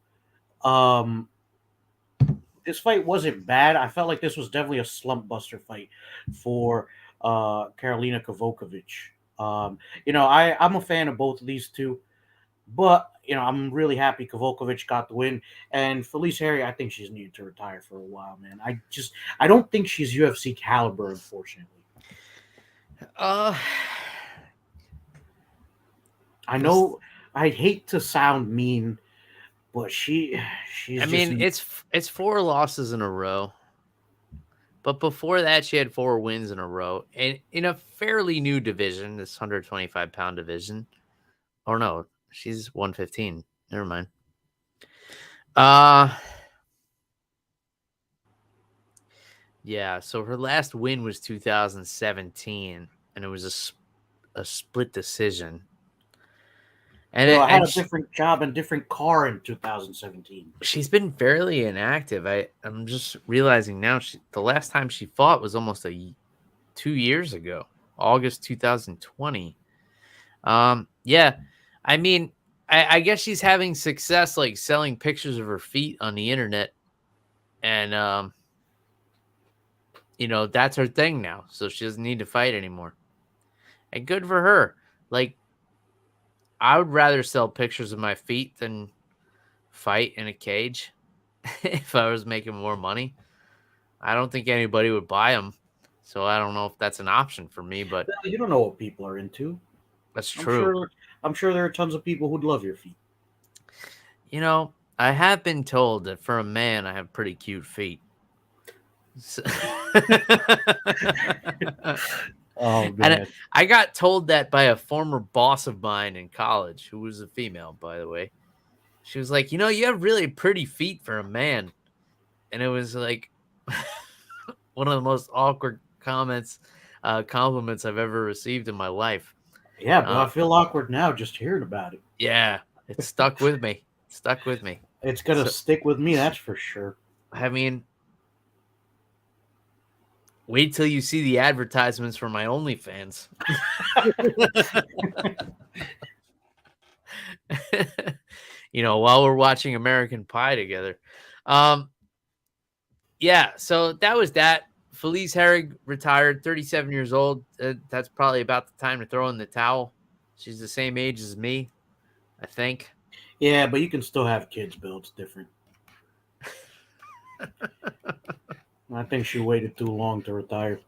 this fight wasn't bad. I felt like this was definitely a slump buster fight for Karolina Kowalkiewicz. I'm a fan of both of these two, but I'm really happy Kowalkiewicz got the win. And Felice Herrig, I think she's needed to retire for a while, man. I don't think she's UFC caliber, unfortunately. I know I hate to sound mean, but she's.
I mean, it's 4 losses in a row, but before that, she had 4 wins in a row, and in a fairly new division, this 125-pound division. Oh no, she's 115. Never mind. Yeah. So her last win was 2017, and it was a split decision.
And I had a different job and different car in 2017.
She's been fairly inactive. I'm just realizing now the last time she fought was almost 2 years ago, August 2020. Yeah. I mean, I guess she's having success like selling pictures of her feet on the internet. And that's her thing now. So she doesn't need to fight anymore. And good for her. Like, I would rather sell pictures of my feet than fight in a cage if I was making more money. I don't think anybody would buy them. So I don't know if that's an option for me, but
you don't know what people are into.
That's true.
I'm sure there are tons of people who'd love your feet.
I have been told that for a man, I have pretty cute feet. So...
Oh
And
man.
I got told that by a former boss of mine in college, who was a female, by the way. She was like, you have really pretty feet for a man. And it was like one of the most awkward compliments I've ever received in my life.
Yeah, but
Uh,
I feel awkward now just hearing about it.
yeah, it stuck with me. Stuck with me.
It's gonna
So,
stick with me, that's for sure.
I mean, wait till you see the advertisements for my OnlyFans. While we're watching American Pie together. Yeah, so that was that. Felice Herrig retired, 37 years old. That's probably about the time to throw in the towel. She's the same age as me, I think.
Yeah, but you can still have kids, Bill. It's different. I think she waited too long to retire.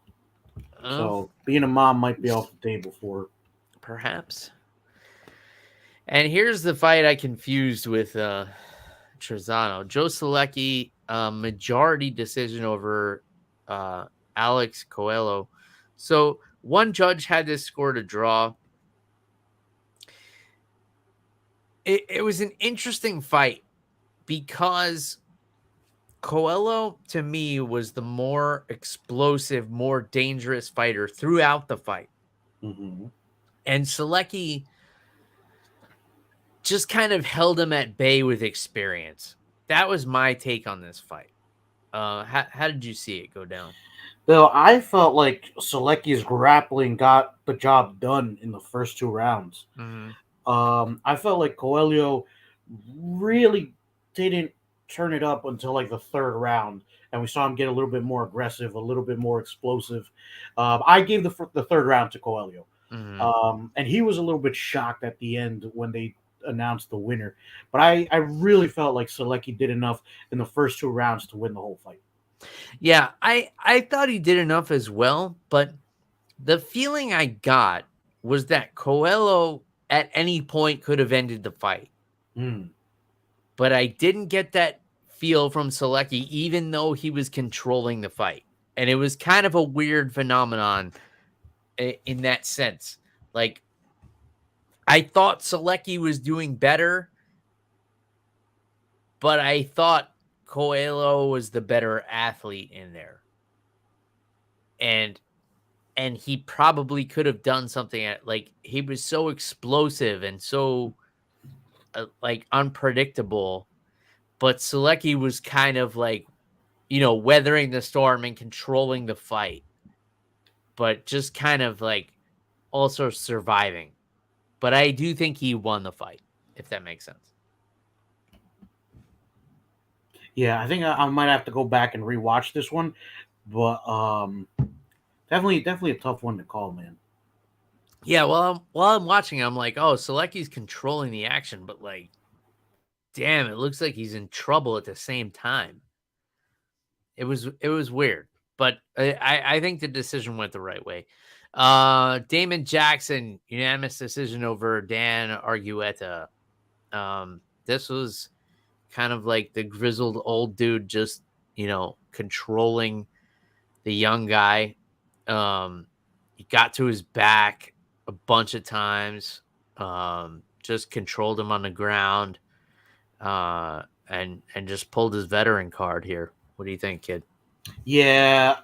So being a mom might be off the table for her.
Perhaps. And here's the fight I confused with Trezano. Joe Selecki, majority decision over Alex Coelho. So one judge had this score to draw. It was an interesting fight because Coelho, to me, was the more explosive, more dangerous fighter throughout the fight.
Mm-hmm.
And Selecki just kind of held him at bay with experience. That was my take on this fight. How did you see it go down?
Bill, I felt like Selecki's grappling got the job done in the first two rounds.
Mm-hmm.
I felt like Coelho really didn't turn it up until like the third round, and we saw him get a little bit more aggressive, a little bit more explosive. I gave the third round to Coelho, and he was a little bit shocked at the end when they announced the winner. But I really felt like Selecki did enough in the first two rounds to win the whole fight.
Yeah, I thought he did enough as well, but the feeling I got was that Coelho at any point could have ended the fight.
Mm.
But I didn't get that feel from Selecki, even though he was controlling the fight. And it was kind of a weird phenomenon in that sense. Like, I thought Selecki was doing better, but I thought Coelho was the better athlete in there. And he probably could have done something like he was so explosive and so like unpredictable, but Selecki was kind of like, weathering the storm and controlling the fight, but just kind of like also surviving. But I do think he won the fight, if that makes sense.
Yeah, I think I might have to go back and rewatch this one, but definitely a tough one to call, man.
Yeah, well, while I'm watching, I'm like, oh, Selecki's controlling the action, but like, damn, it looks like he's in trouble at the same time. It was weird, but I think the decision went the right way. Damon Jackson, unanimous decision over Dan Argueta. This was kind of like the grizzled old dude just, controlling the young guy. He got to his back a bunch of times, just controlled him on the ground, and just pulled his veteran card here. What do you think, kid?
Yeah,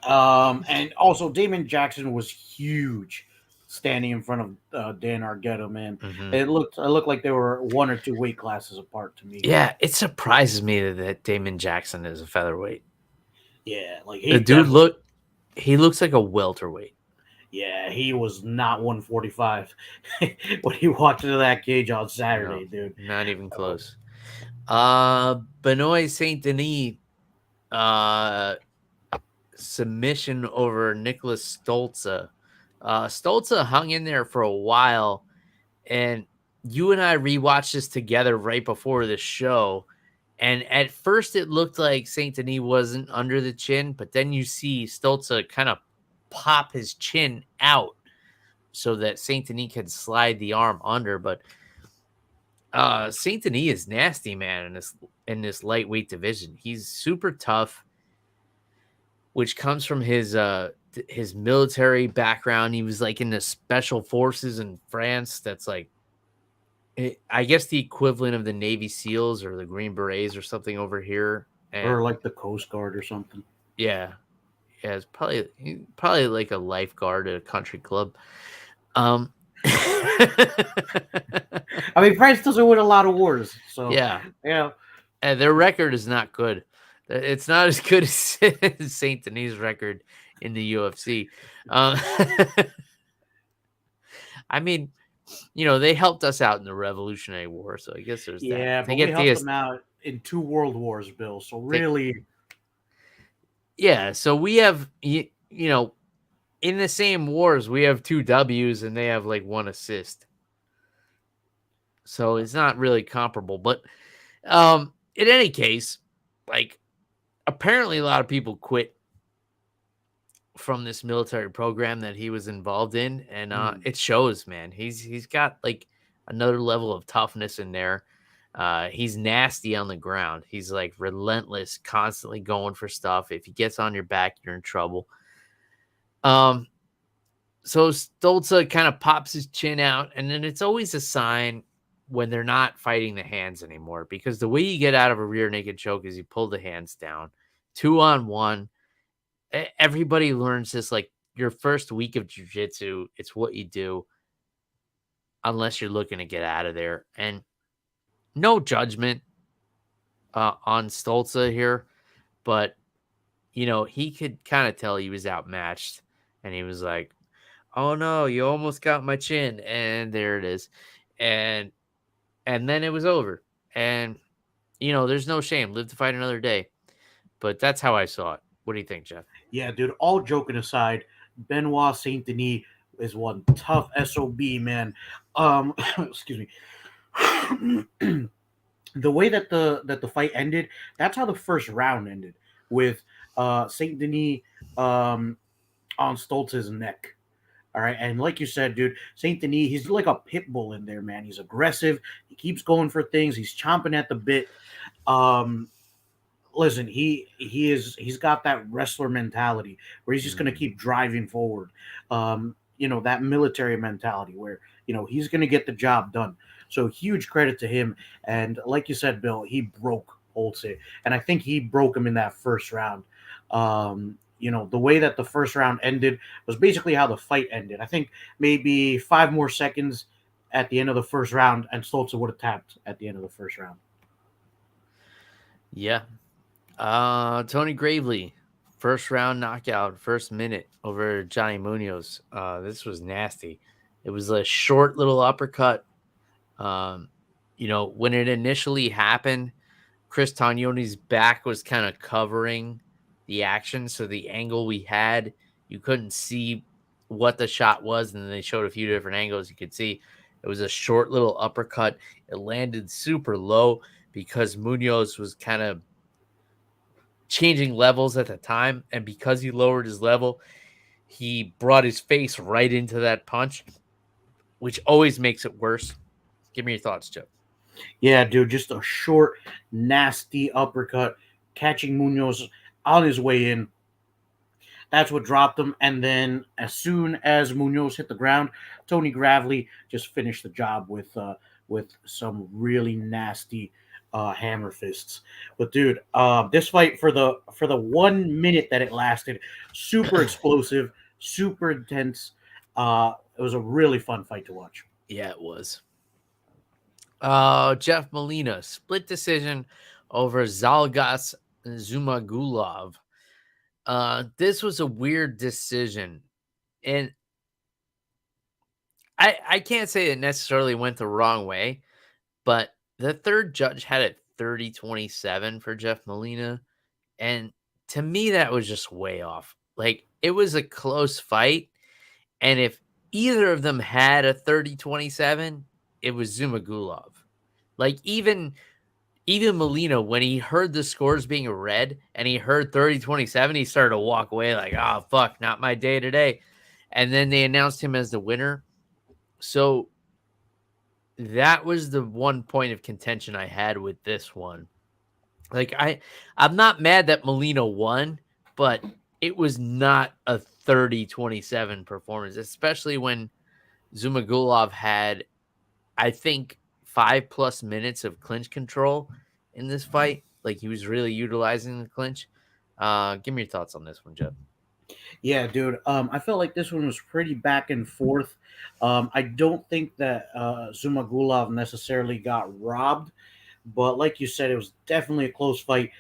and also Damon Jackson was huge, standing in front of Dan Argueta. Man,
Mm-hmm.
it looked like they were one or two weight classes apart to me.
Yeah, it surprises me that Damon Jackson is a featherweight.
Yeah, like
The dude he looks like a welterweight.
Yeah, he was not 145 when he walked into that cage on Saturday, dude.
Not even close. Benoit Saint Denis, submission over Nicholas Stolze. Stolze hung in there for a while, and you and I rewatched this together right before the show. And at first it looked like Saint Denis wasn't under the chin, but then you see Stolze kind of pop his chin out so that Saint Denis can slide the arm under. But Saint Denis is nasty, man, in this lightweight division. He's super tough, which comes from his his military background. He was like in the special forces in France. That's like, I guess the equivalent of the Navy SEALs or the Green Berets or something over here.
or
And
like the Coast Guard or something.
yeah, yeah, it's probably like a lifeguard at a country club. Um,
I mean, France doesn't win a lot of wars, so
yeah,
yeah,
and their record is not good. It's not as good as Saint Denis' record in the UFC. Um, I mean, they helped us out in the Revolutionary War, so I guess there's that.
yeah,
They
but we
get
helped
to
them out in 2 world wars, Bill. So
they,
really,
yeah. So we have in the same wars we have 2 Ws and they have like 1 assist. So it's not really comparable, but in any case, like apparently a lot of people quit from this military program that he was involved in, and it shows, man. He's got like another level of toughness in there. He's nasty on the ground. He's like relentless, constantly going for stuff. If he gets on your back, you're in trouble. Um, so Stolza kind of pops his chin out, and then it's always a sign when they're not fighting the hands anymore, because the way you get out of a rear naked choke is you pull the hands down, 2-on-1. Everybody learns this, like your first week of jiu-jitsu, it's what you do unless you're looking to get out of there. And no judgment on Stolza here, but he could kind of tell he was outmatched, and he was like, "Oh no, you almost got my chin," and there it is, and then it was over. And there's no shame. Live to fight another day. But that's how I saw it. What do you think, Jeff?
yeah, dude. All joking aside, Benoit Saint Denis is one tough sob, man. Excuse me. The way that the fight ended, that's how the first round ended, with Saint Denis on Stoltz's neck. All right, and like you said, dude, Saint Denis, he's like a pit bull in there, man. He's aggressive. He keeps going for things. He's chomping at the bit. Um, Listen, he's got that wrestler mentality where he's just going to keep driving forward. That military mentality where he's going to get the job done. So huge credit to him. And like you said, Bill, he broke Holtze, and I think he broke him in that first round. The way that the first round ended was basically how the fight ended. I think maybe 5 more seconds at the end of the first round, and Stoltz would have tapped at the end of the first round.
Yeah. Tony Gravely, first round knockout, first minute over Johnny Munoz. This was nasty. It was a short little uppercut. When it initially happened, Chris Tognoni's back was kind of covering the action. So the angle we had, you couldn't see what the shot was. And then they showed a few different angles. You could see it was a short little uppercut. It landed super low because Munoz was kind of changing levels at the time. And because he lowered his level, he brought his face right into that punch, which always makes it worse. Give me your thoughts, Joe.
Yeah, dude, just a short, nasty uppercut, catching Munoz on his way in. That's what dropped him. And then as soon as Munoz hit the ground, Tony Gravely just finished the job with some really nasty hammer fists. But dude, this fight for the 1 minute that it lasted, super explosive, super intense. It was a really fun fight to watch.
Yeah, it was. Jeff Molina, split decision over Zalgas Zumagulov. This was a weird decision. And I can't say it necessarily went the wrong way, but the third judge had it 30-27 for Jeff Molina. And to me, that was just way off. Like, it was a close fight. And if either of them had a 30-27, it was Zumagulov. Like, even Molina, when he heard the scores being read and he heard 30-27, he started to walk away like, oh, fuck, not my day today. And then they announced him as the winner. So that was the one point of contention I had with this one. Like, I'm not mad that Molina won, but it was not a 30-27 performance, especially when Zumagulov had, I think, 5+ minutes of clinch control in this fight. Like, he was really utilizing the clinch. Give me your thoughts on this one, Jeff.
Yeah, dude. I felt like this one was pretty back and forth. I don't think that Zumagulov necessarily got robbed, but like you said, it was definitely a close fight.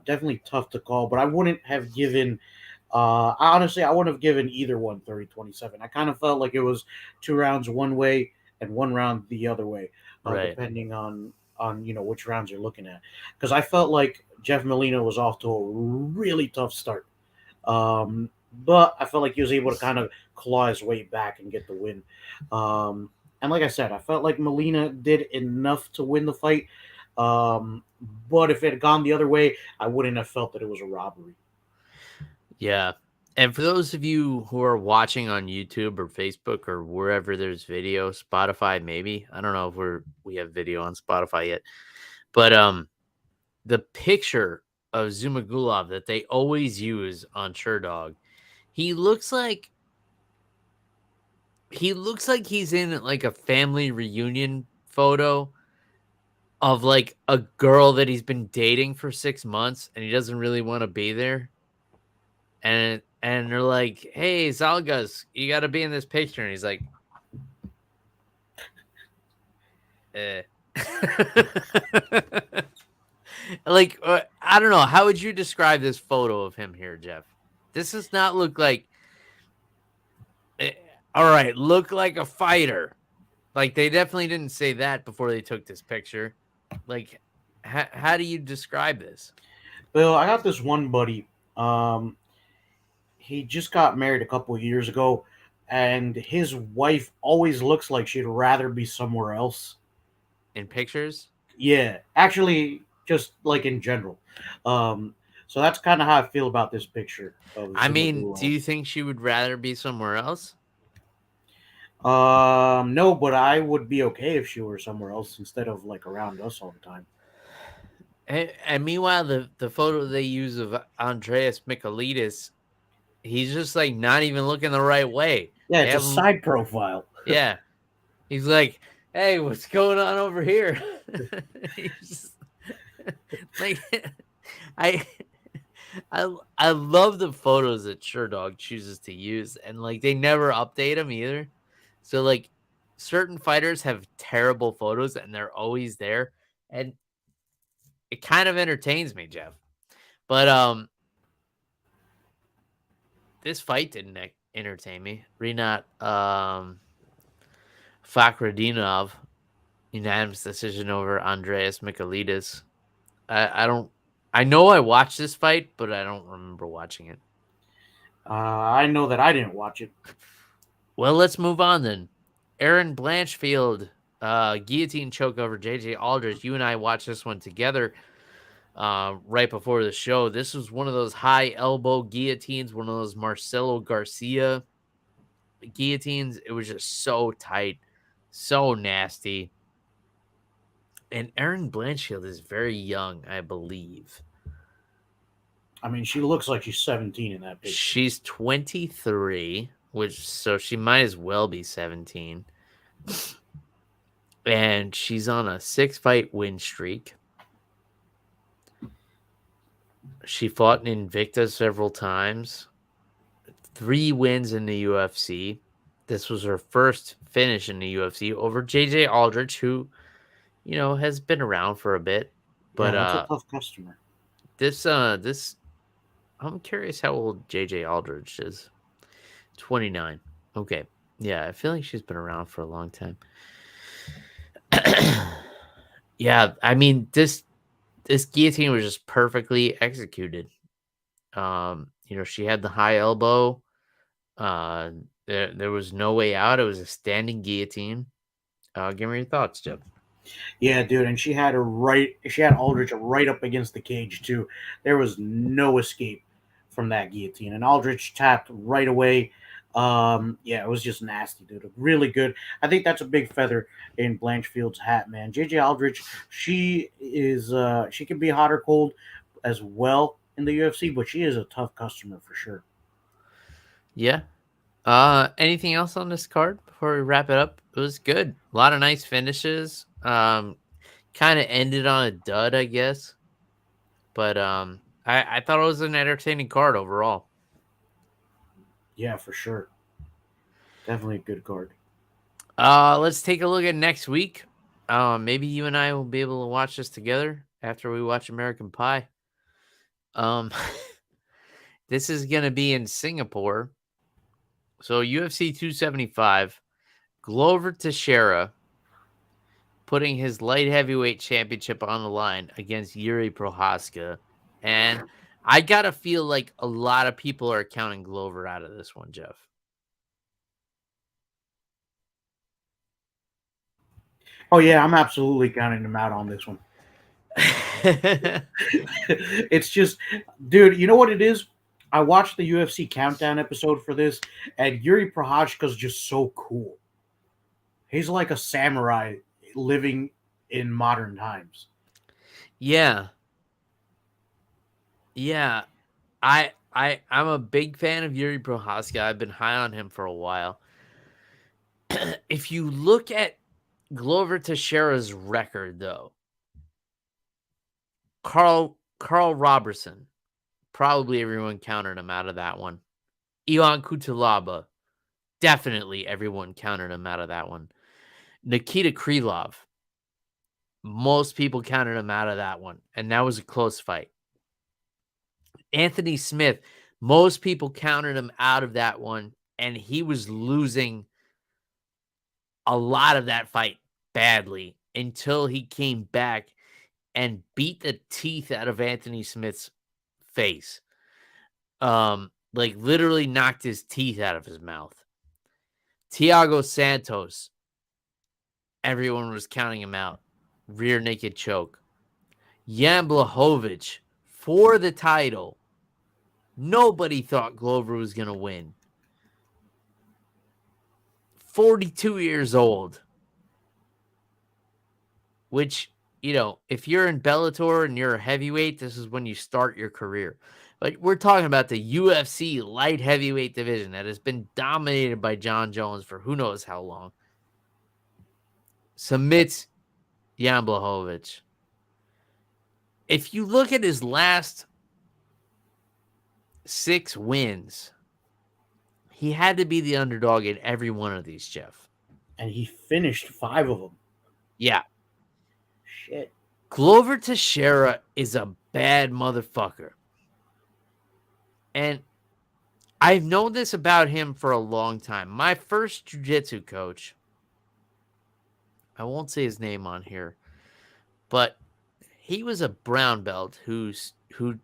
Definitely tough to call, but I wouldn't have given. Honestly, I wouldn't have given either one 30-27. I kind of felt like it was 2 rounds one way and 1 round the other way,
Right.
depending on which rounds you're looking at. Because I felt like Jeff Molina was off to a really tough start. But I felt like he was able to kind of claw his way back and get the win. Um, and like I said, I felt like Molina did enough to win the fight. Um, but if it had gone the other way, I wouldn't have felt that it was a robbery.
Yeah. And for those of you who are watching on YouTube or Facebook or wherever there's video, Spotify maybe. I don't know if we have video on Spotify yet. But the picture of Zumagulov that they always use on Sherdog, he looks like he's in like a family reunion photo of like a girl that he's been dating for 6 months and he doesn't really want to be there. And they're like, "Hey, Zalgas, you got to be in this picture." And he's like, "Eh." Like, I don't know. How would you describe this photo of him here, Jeff? This does not look like. eh, All right, look like a fighter. Like, they definitely didn't say that before they took this picture. Like, how do you describe this?
Bill, I got this one buddy. Um, he just got married a couple of years ago, and his wife always looks like she'd rather be somewhere else.
In pictures?
Yeah, actually, just like in general. Um, so that's kind of how I feel about this picture of
I mean, do
Zumagulov.
you think she would rather be somewhere else?
No, but I would be okay if she were somewhere else instead of like around us all the time.
And meanwhile, the photo they use of Andreas Michailidis, he's just like not even looking the right way.
Yeah,
They
it's a
have him,
side profile.
yeah. He's like, "Hey, what's going on over here?" He's just, like, I, I love the photos that Sherdog chooses to use, and like they never update them either. So like, certain fighters have terrible photos, and they're always there, and it kind of entertains me, Jeff. But this fight didn't entertain me. Rinat Fakhretdinov, unanimous decision over Andreas Michailidis. I don't. I know I watched this fight, but I don't remember watching it.
I know that I didn't watch it.
Well, let's move on then. Aaron Blanchfield, guillotine choke over JJ Aldrich. You and I watched this one together right before the show. This was one of those high elbow guillotines, one of those Marcelo Garcia guillotines. It was just so tight, so nasty. And Erin Blanchfield is very young, I believe.
I mean, she looks like she's 17 in that picture.
She's 23, which so she might as well be 17. And she's on a 6-fight win streak. She fought in Invicta several times. 3 wins in the UFC. This was her first finish in the UFC over JJ Aldrich, who, has been around for a bit.
Yeah,
But
that's a tough customer.
this I'm curious how old JJ Aldrich is. 29. Okay. Yeah, I feel like she's been around for a long time. Yeah, I mean this guillotine was just perfectly executed. She had the high elbow. Uh there was no way out. It was a standing guillotine. Give me your thoughts, Jeff.
Yeah, dude, and she had her right. She had Aldrich right up against the cage too. There was no escape from that guillotine, and Aldrich tapped right away. Yeah, it was just nasty, dude. Really good. I think that's a big feather in Blanchfield's hat, man. JJ Aldrich, she is. She can be hot or cold as well in the UFC, but she is a tough customer for sure.
Yeah. Anything else on this card before we wrap it up? It was good. A lot of nice finishes. Kind of ended on a dud, I guess. But I thought it was an entertaining card overall.
Yeah, for sure. Definitely a good card.
Let's take a look at next week. Maybe you and I will be able to watch this together after we watch American Pie. This is gonna be in Singapore. So UFC 275, Glover Teixeira putting his light heavyweight championship on the line against Yuri Prohaska. And I gotta feel like a lot of people are counting Glover out of this one, Jeff.
Oh yeah, I'm absolutely counting him out on this one. It's just, dude, you know what it is? I watched the UFC countdown episode for this, and Yuri Prohashka's just so cool. He's like a samurai living in modern times.
Yeah. Yeah. I'm a big fan of Yuri Prohaska. I've been high on him for a while. If you look at Glover Teixeira's record, though, Carl Robertson, probably everyone counted him out of that one. Ivan Kutalaba, definitely everyone counted him out of that one. Nikita Krylov, most people counted him out of that one, and that was a close fight. Anthony Smith, most people counted him out of that one, and he was losing a lot of that fight badly until he came back and beat the teeth out of Anthony Smith's face. Like literally knocked his teeth out of his mouth. Thiago Santos, everyone was counting him out. Rear naked choke. Jan Blachowicz for the title. Nobody thought Glover was going to win. 42 years old. Which, you know, if you're in Bellator and you're a heavyweight, this is when you start your career. But we're talking about the UFC light heavyweight division that has been dominated by John Jones for who knows how long. Submits Jan Blachowicz. If you look at his last 6 wins, he had to be the underdog in every one of these, Jeff.
And he finished 5 of them.
Yeah.
Shit.
Glover Teixeira is a bad motherfucker. And I've known this about him for a long time. My first jiu-jitsu coach, I won't say his name on here, but he was a brown belt who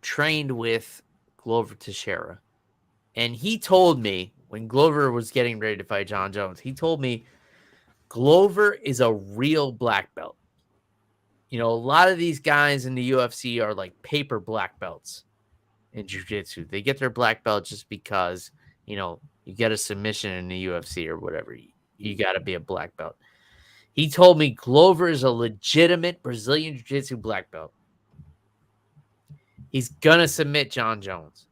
trained with Glover Teixeira. And he told me when Glover was getting ready to fight John Jones, he told me Glover is a real black belt. You know, a lot of these guys in the UFC are like paper black belts in jiu-jitsu. They get their black belt just because, you know, you get a submission in the UFC or whatever. You got to be a black belt. He told me Glover is a legitimate Brazilian jiu-jitsu black belt. He's going to submit John Jones.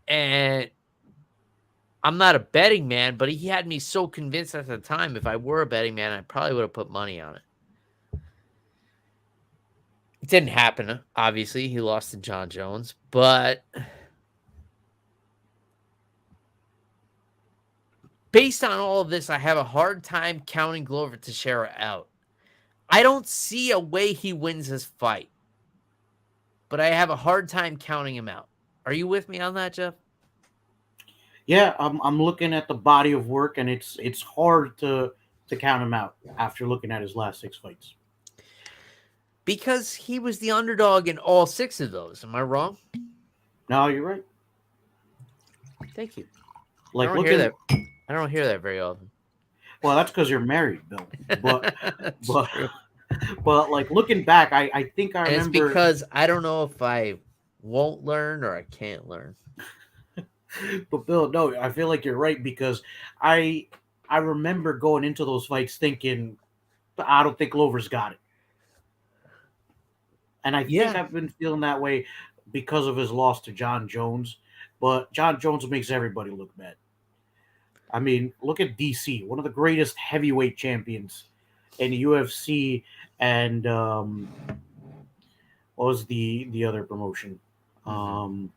And I'm not a betting man, but he had me so convinced at the time. If I were a betting man, I probably would have put money on it. It didn't happen, obviously. He lost to John Jones, but based on all of this, I have a hard time counting Glover Teixeira out. I don't see a way he wins this fight, but I have a hard time counting him out. Are you with me on that, Jeff?
Yeah, I'm looking at the body of work, and it's hard to count him out after looking at his last 6 fights.
Because he was the underdog in all 6 of those. Am I wrong?
No, you're right.
Thank you.
Like
I don't hear that. I don't hear that very often.
Well, that's because you're married, Bill. But
True.
but like looking back, I think I remember.
It's because I don't know if I won't learn or I can't learn.
But Bill, no, I feel like you're right because I remember going into those fights thinking, I don't think Glover's got it. And I think
Yeah.
I've been feeling that way because of his loss to John Jones. But John Jones makes everybody look bad. I mean, look at DC, one of the greatest heavyweight champions in UFC, and what was the other promotion? Um,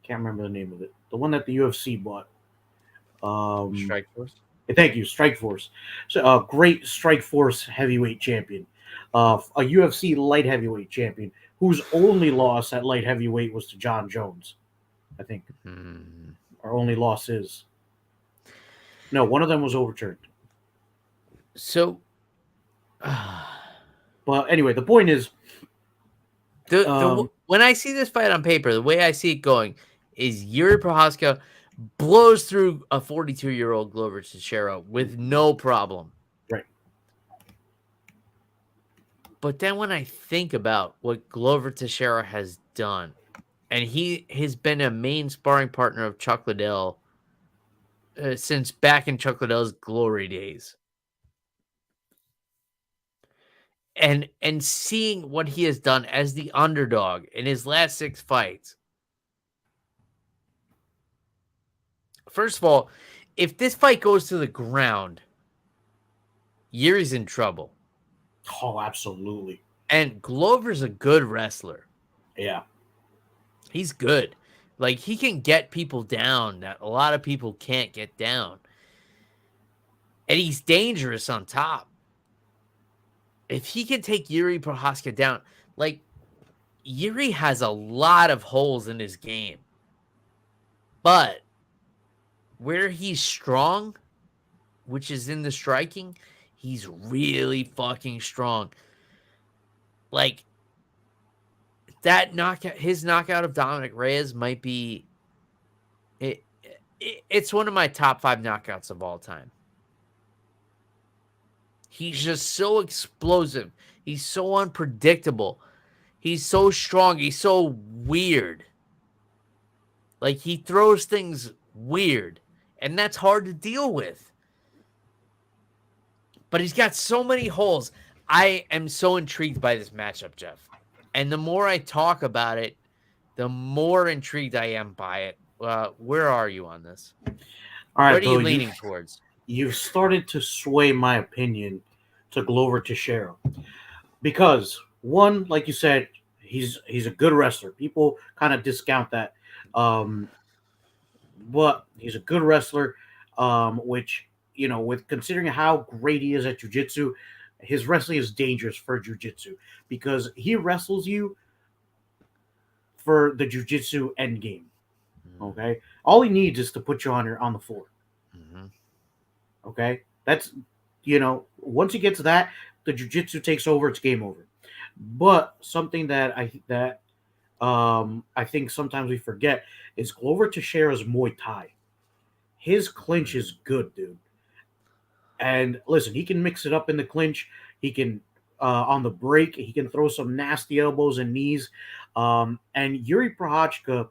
can't remember the name of it. The one that the UFC bought. Um,
Strike Force.
thank you, Strike Force. So, great Strike Force heavyweight champion, a UFC light heavyweight champion whose only loss at light heavyweight was to John Jones. I think our only loss is no. One of them was overturned.
So,
But anyway, the point is,
when I see this fight on paper, the way I see it going is Yuri Prohaska blows through a 42-year-old Glover Teixeira with no problem.
right.
But then when I think about what Glover Teixeira has done, and he has been a main sparring partner of Chuck Liddell since back in Chuck Liddell's glory days. And seeing what he has done as the underdog in his last 6 fights. First of all, if this fight goes to the ground, Yuri's in trouble.
Oh, absolutely.
And Glover's a good wrestler.
Yeah.
He's good. Like, he can get people down that a lot of people can't get down. And he's dangerous on top. If he can take Yuri Prohaska down, like, Yuri has a lot of holes in his game. But where he's strong, which is in the striking, he's really fucking strong. Like, that knockout, his knockout of Dominic Reyes might be, it's one of my top 5 knockouts of all time. He's just so explosive. He's so unpredictable. He's so strong. He's so weird. Like, he throws things weird, and that's hard to deal with. But he's got so many holes. I am so intrigued by this matchup, Jeff. And the more I talk about it, the more intrigued I am by it. Where are you on this?
All right,
what are you
Bill,
leaning towards?
You've started to sway my opinion to Glover Teixeira because one, like you said, he's a good wrestler. People kind of discount that, but he's a good wrestler. Which with considering how great he is at jiu-jitsu, his wrestling is dangerous for jiu-jitsu because he wrestles you for the jiu-jitsu end game. Okay, all he needs is to put you on the floor. Okay, that's once he gets that, the jiu-jitsu takes over. It's game over. But something that I think sometimes we forget is Glover Teixeira's Muay Thai. His clinch is good, dude. And listen, he can mix it up in the clinch. He can on the break. He can throw some nasty elbows and knees. And Yuri Prohaska,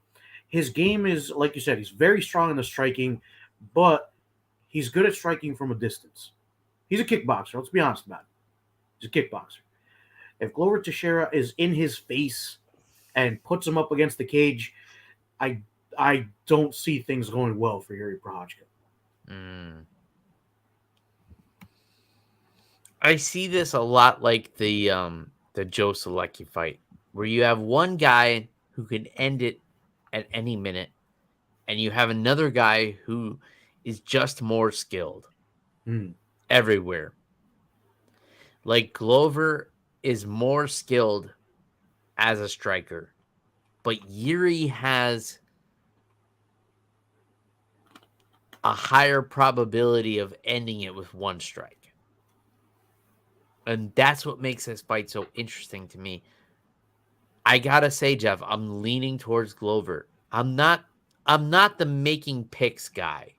his game is, like you said, he's very strong in the striking, but he's good at striking from a distance. He's a kickboxer. Let's be honest about it. He's a kickboxer. If Glover Teixeira is in his face and puts him up against the cage, I don't see things going well for Yuri Prohaska.
I see this a lot like the Joe Selecki fight, where you have one guy who can end it at any minute, and you have another guy who is just more skilled everywhere. Like, Glover is more skilled as a striker, but Yuri has a higher probability of ending it with one strike. And that's what makes this fight so interesting to me. I gotta say, Jeff, I'm leaning towards Glover. I'm not the making picks guy.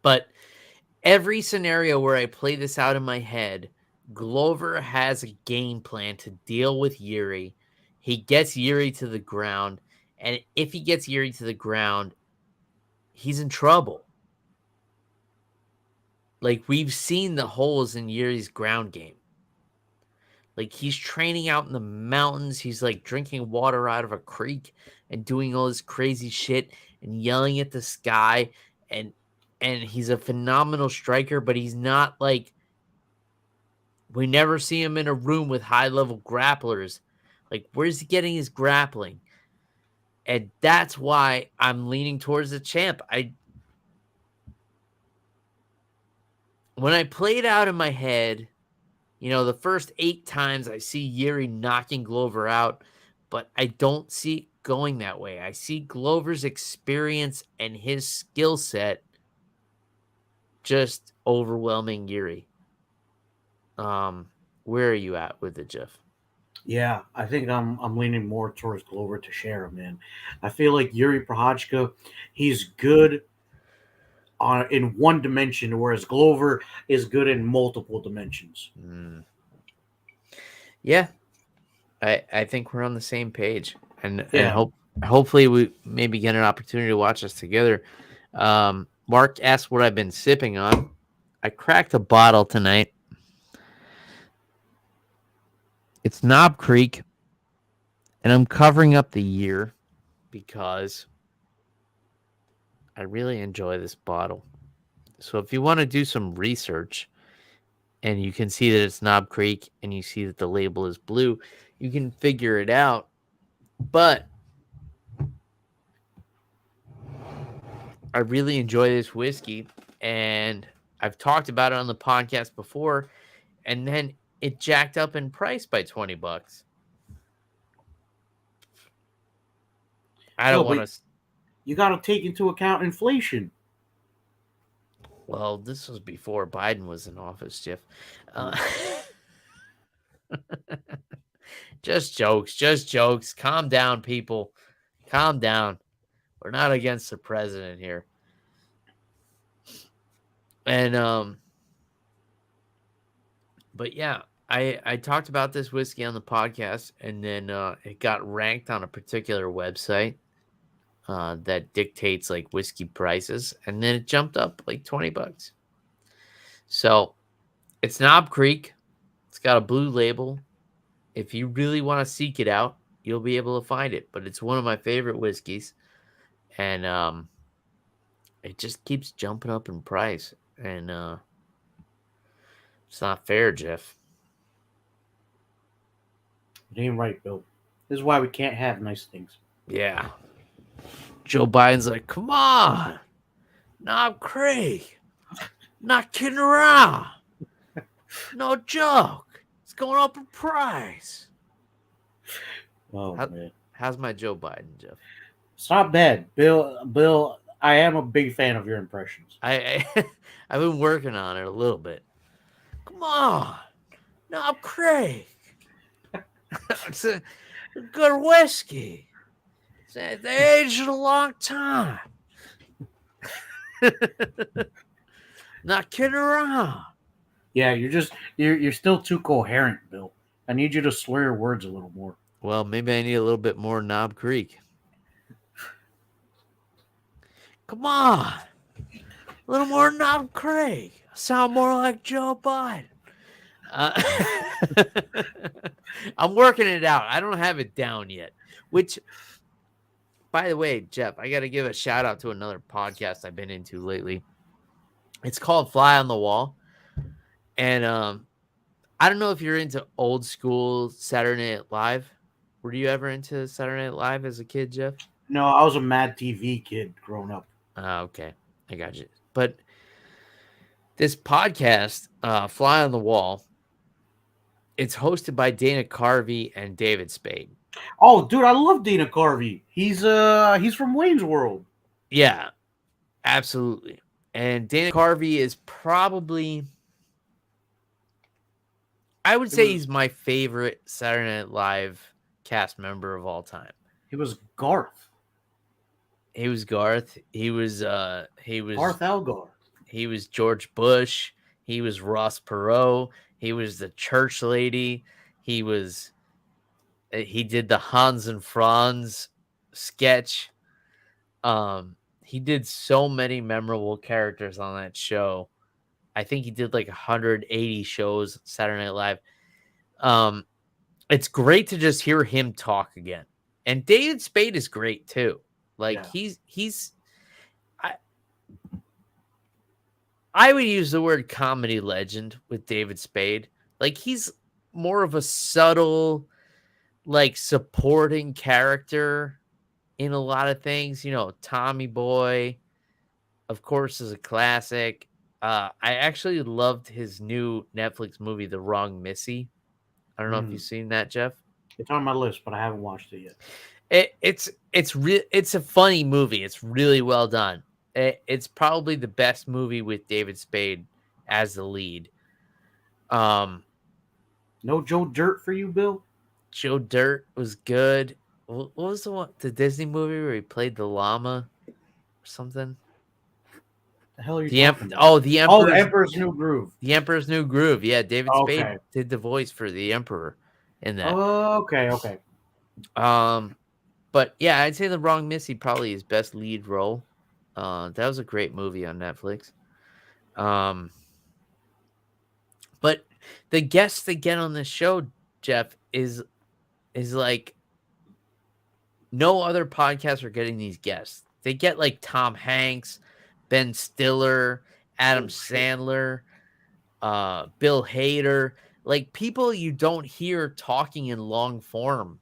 But every scenario where I play this out in my head, Glover has a game plan to deal with Yuri. He gets Yuri to the ground. And if he gets Yuri to the ground, he's in trouble. Like, we've seen the holes in Yuri's ground game. Like, he's training out in the mountains. He's like drinking water out of a creek and doing all this crazy shit and yelling at the sky. And he's a phenomenal striker, but he's not like, we never see him in a room with high level grapplers. Like, where's he getting his grappling? And that's why I'm leaning towards the champ. When I played out in my head, the first 8 times I see Yuri knocking Glover out, but I don't see it going that way. I see Glover's experience and his skill set just overwhelming Yuri. Where are you at with it, Jeff?
Yeah, I think I'm leaning more towards Glover Teixeira, man. I feel like Yuri Prochazka, he's good in one dimension, whereas Glover is good in multiple dimensions.
Yeah, I think we're on the same page, and
Yeah.
hopefully we maybe get an opportunity to watch us together. Mark asked what I've been sipping on. I cracked a bottle tonight. It's Knob Creek, and I'm covering up the year because I really enjoy this bottle. So if you want to do some research and you can see that it's Knob Creek and you see that the label is blue, you can figure it out. But I really enjoy this whiskey, and I've talked about it on the podcast before, and then it jacked up in price by $20. I don't want to.
You got to take into account inflation.
Well, this was before Biden was in office, Jeff. Just jokes. Calm down, people. Calm down. We're not against the president here. And but yeah, I talked about this whiskey on the podcast, and then it got ranked on a particular website that dictates like whiskey prices, and then it jumped up like $20. So it's Knob Creek. It's got a blue label. If you really want to seek it out, you'll be able to find it. But it's one of my favorite whiskeys, and it just keeps jumping up in price, and it's not fair, Jeff.
It ain't right, Bill. This is why we can't have nice things.
Yeah. Joe Biden's like, come on, Knob Creek. Not kidding around. No joke. It's going up in price.
Oh, man.
How's my Joe Biden, Jeff?
It's not bad. Bill, I am a big fan of your impressions.
I've been working on it a little bit. Come on. Knob Creek. It's a good whiskey. They aged a long time. Not kidding around.
Yeah, you're still too coherent, Bill. I need you to slur your words a little more.
Well, maybe I need a little bit more Knob Creek. Come on. A little more Knob Creek. I sound more like Joe Biden. I'm working it out. I don't have it down yet. Which, by the way, Jeff, I got to give a shout out to another podcast I've been into lately. It's called Fly on the Wall. And I don't know if you're into old school Saturday Night Live. Were you ever into Saturday Night Live as a kid, Jeff?
No, I was a Mad TV kid growing up.
Okay. I got you. But this podcast, Fly on the Wall, it's hosted by Dana Carvey and David Spade.
Oh, dude, I love Dana Carvey. He's from Wayne's World.
Yeah, absolutely. And Dana Carvey is probably, I would say he's my favorite Saturday Night Live cast member of all time.
He was Garth.
He was Garth. He was
Garth Algar.
He was George Bush. He was Ross Perot. He was the church lady. He did the Hans and Franz sketch. He did so many memorable characters on that show. I think he did like 180 shows Saturday Night Live. it's great to just hear him talk again. And David Spade is great too. Like
Yeah.
I, I would use the word comedy legend with David Spade. Like he's more of a subtle, like supporting character in a lot of things. You know, Tommy Boy, of course, is a classic. I actually loved his new Netflix movie, The Wrong Missy. I don't know if
Mm.
you've seen that, Jeff.
It's on my list, but I haven't watched it yet.
It's a funny movie. It's really well done. It's probably the best movie with David Spade as the lead. Um,
No Joe Dirt for you, Bill?
Joe Dirt was good. What was the one? The Disney movie where he played the llama or something?
The hell are you talking about?
Oh, the
Oh,
Emperor's
Emperor's New Groove.
the Emperor's New Groove. Yeah, David Spade
Okay.
did the voice for the Emperor in that.
Okay. Okay.
But yeah, I'd say The Wrong Missy probably his best lead role. That was a great movie on Netflix. Um, but the guests they get on this show, Jeff, is like no other podcasts are getting these guests. They get like Tom Hanks, Ben Stiller, Adam
Oh shit.
Sandler, Bill Hader, like people you don't hear talking in long form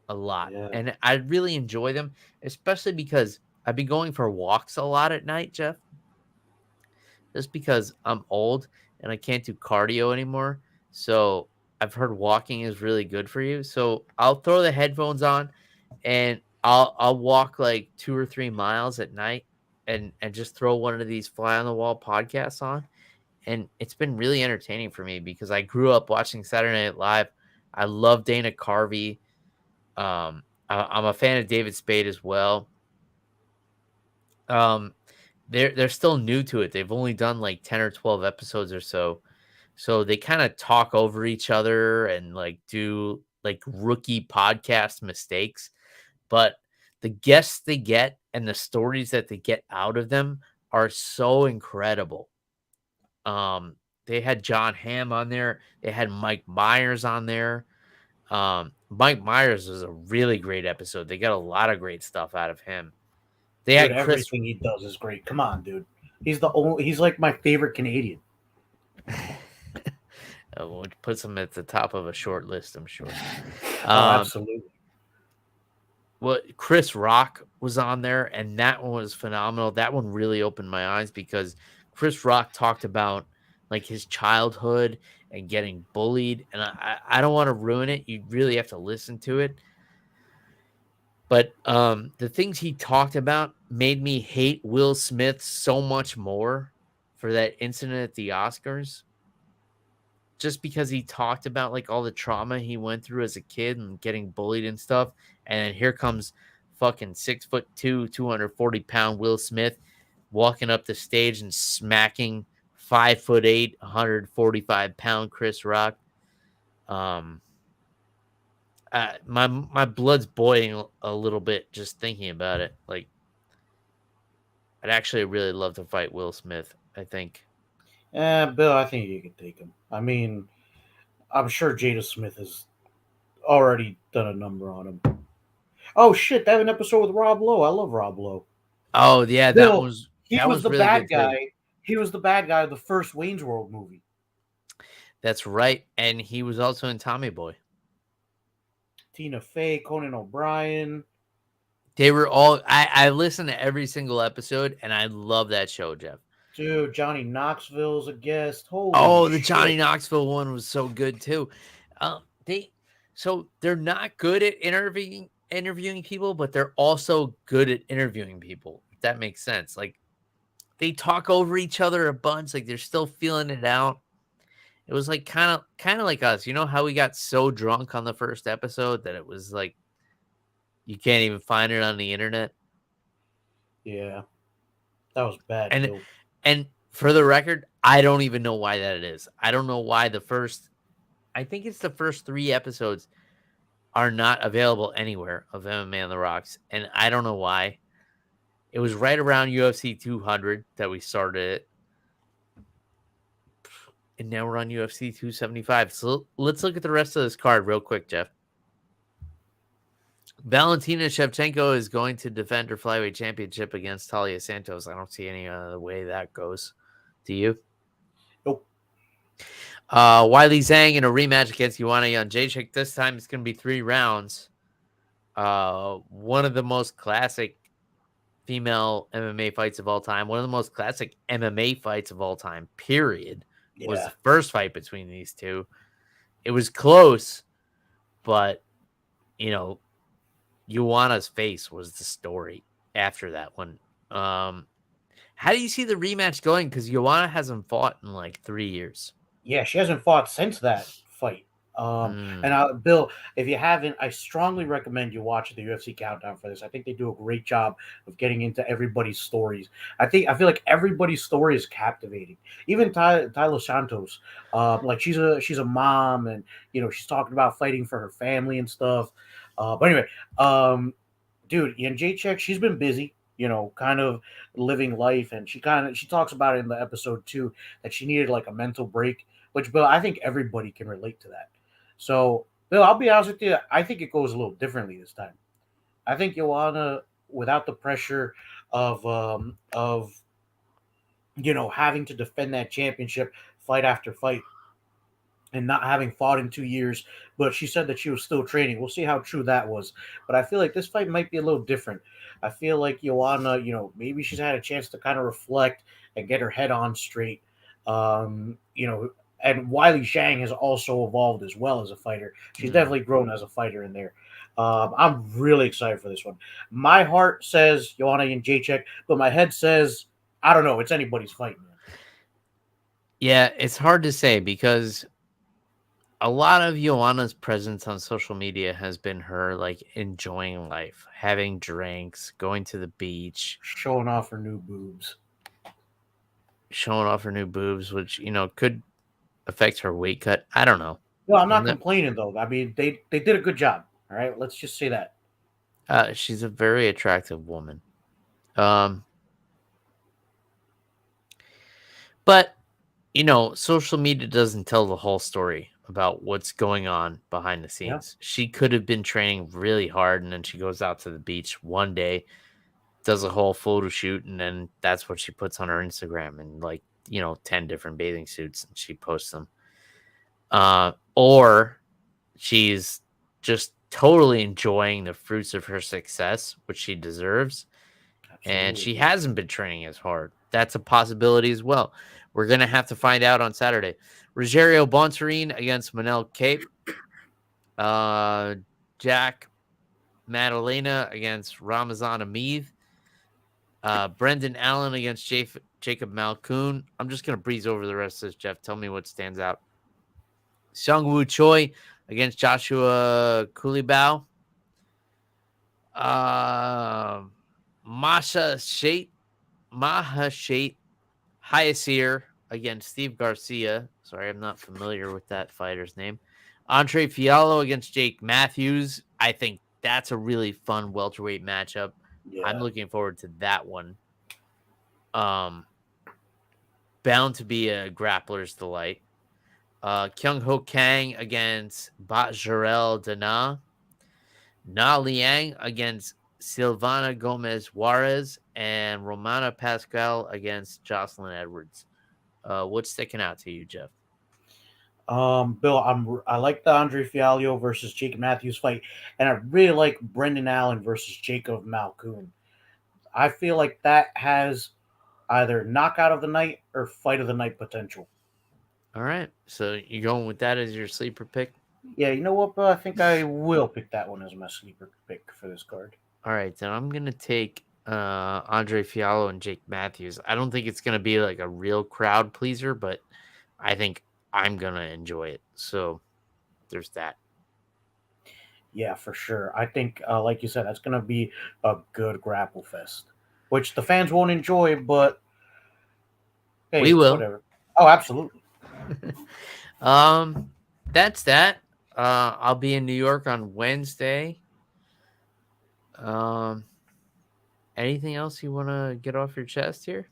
a lot.
Yeah.
And I really enjoy them, especially because I've been going for walks a lot at night, Jeff, just because I'm old and I can't do cardio anymore. So I've heard walking is really good for you. So I'll throw the headphones on and I'll walk like 2 or 3 miles at night and just throw one of these fly on the wall podcasts on. And it's been really entertaining for me because I grew up watching Saturday Night Live. I love Dana Carvey. I'm a fan of David Spade as well. Um, they're still new to it. They've only done like 10 or 12 episodes or so. So they kind of talk over each other and like do like rookie podcast mistakes. But the guests they get and the stories that they get out of them are so incredible. They had John Hamm on there. They had Mike Myers on there. Mike Myers was a really great episode. They got a lot of great stuff out of him. They
Dude,
had Chris.
everything he does is great. Come on, dude. He's like my favorite Canadian.
Which puts him at the top of a short list, I'm sure.
Oh, absolutely.
Chris Rock was on there, and that one was phenomenal. That one really opened my eyes because Chris Rock talked about like his childhood and getting bullied. And I don't want to ruin it. You really have to listen to it. But the things he talked about made me hate Will Smith so much more for that incident at the Oscars. Just because he talked about like all the trauma he went through as a kid and getting bullied and stuff. And then here comes fucking 6'2", 240-pound Will Smith walking up the stage and smacking 5'8", 145-pound Chris Rock. My blood's boiling a little bit just thinking about it. Like, I'd actually really love to fight Will Smith, I think.
Bill, I think you can take him. I mean, I'm sure Jada Smith has already done a number on him. Oh shit, they have an episode with Rob Lowe. I love Rob Lowe.
Oh yeah,
Bill, he
that
was
was
the
really
bad
good too.
guy. He was the bad guy of the first Wayne's World movie.
That's right, and he was also in Tommy Boy.
Tina Fey, Conan O'Brien.
They were all. I listened to every single episode, and I love that show, Jeff.
Dude, Johnny Knoxville's a guest. Holy
Oh, the
shit.
Johnny Knoxville one was so good too. They're not good at interviewing people, but they're also good at interviewing people. If that makes sense. Like they talk over each other a bunch. Like they're still feeling it out. It was like kind of like us. You know how we got so drunk on the first episode that it was like you can't even find it on the internet.
Yeah. That was bad,
And
Bill.
and for the record, I don't even know why that is. I don't know why I think it's the first 3 episodes are not available anywhere of MMA on the Rocks, and I don't know why. It was right around UFC 200 that we started it. And now we're on UFC 275. So let's look at the rest of this card real quick, Jeff. Valentina Shevchenko is going to defend her flyweight championship against Talia Santos. I don't see any other way that goes. Do you?
Nope.
Wiley Zhang in a rematch against Joanna Jędrzejczyk. This time it's going to be 3 rounds. One of the most classic female MMA fights of all time. One of the most classic MMA fights of all time, period, was
Yeah.
the first fight between these two. It was close, but, Joanna's face was the story after that one. How do you see the rematch going? Because Joanna hasn't fought in like 3 years.
Yeah, she hasn't fought since that fight. And Bill, if you haven't, I strongly recommend you watch the UFC countdown for this. I think they do a great job of getting into everybody's stories. I feel like everybody's story is captivating. Even Tyler Santos, like she's a mom, and she's talking about fighting for her family and stuff. But anyway, dude, Jędrzejczyk, she's been busy. Kind of living life, and she talks about it in the episode too, that she needed like a mental break. Which, Bill, I think everybody can relate to that. So, Bill, I'll be honest with you. I think it goes a little differently this time. I think Joanna, without the pressure of having to defend that championship fight after fight, and not having fought in 2 years, but she said that she was still training. We'll see how true that was. But I feel like this fight might be a little different. I feel like Joanna, maybe she's had a chance to kind of reflect and get her head on straight. And Wiley Zhang has also evolved as well as a fighter. She's definitely grown as a fighter in there. I'm really excited for this one. My heart says Joanna Jędrzejczyk, but my head says, I don't know. It's anybody's fight, man.
Yeah, it's hard to say because a lot of Joanna's presence on social media has been her like enjoying life, having drinks, going to the beach,
Showing off her new boobs.
Which, could affect her weight cut. I don't know.
Well, I'm not complaining though. I mean, they did a good job. All right, let's just say that.
She's a very attractive woman. But social media doesn't tell the whole story about what's going on behind the scenes. Yeah. She could have been training really hard, and then she goes out to the beach one day, does a whole photo shoot, and then that's what she puts on her Instagram, and 10 different bathing suits, and she posts them. Or she's just totally enjoying the fruits of her success, which she deserves. Absolutely. And she hasn't been training as hard. That's a possibility as well. We're going to have to find out on Saturday. Rogerio Bontorin against Manel Cape. Jack Madalena against Ramazan Amid. Brendan Allen against Jacob Malkoon. I'm just going to breeze over the rest of this, Jeff. Tell me what stands out. Seungwoo Choi against Joshua Kulibao. Mahashet Hyasir against Steve Garcia. Sorry, I'm not familiar with that fighter's name. Andre Fiallo against Jake Matthews. I think that's a really fun welterweight matchup. Yeah. I'm looking forward to that one. Bound to be a grappler's delight. Kyung Ho Kang against Batjarel Dana. Na Liang against Silvana Gomez Juarez, and Romana Pascal against Jocelyn Edwards. What's sticking out to you, Jeff?
Bill, I like the Andre Fiallo versus Jacob Matthews fight, and I really like Brendan Allen versus Jacob Malkoon. I feel like that has either knockout of the night or fight of the night potential.
All right, so you're going with that as your sleeper pick?
Yeah, you know what, Bill? I think I will pick that one as my sleeper pick for this card.
All right, then I'm going to take Andre Fiallo and Jake Matthews. I don't think it's going to be like a real crowd pleaser, but I think I'm going to enjoy it. So there's that.
Yeah, for sure. I think, like you said, that's going to be a good grapple fest, which the fans won't enjoy, but hey,
we will.
Whatever. Oh, absolutely.
That's that. I'll be in New York on Wednesday. Anything else you want to get off your chest here?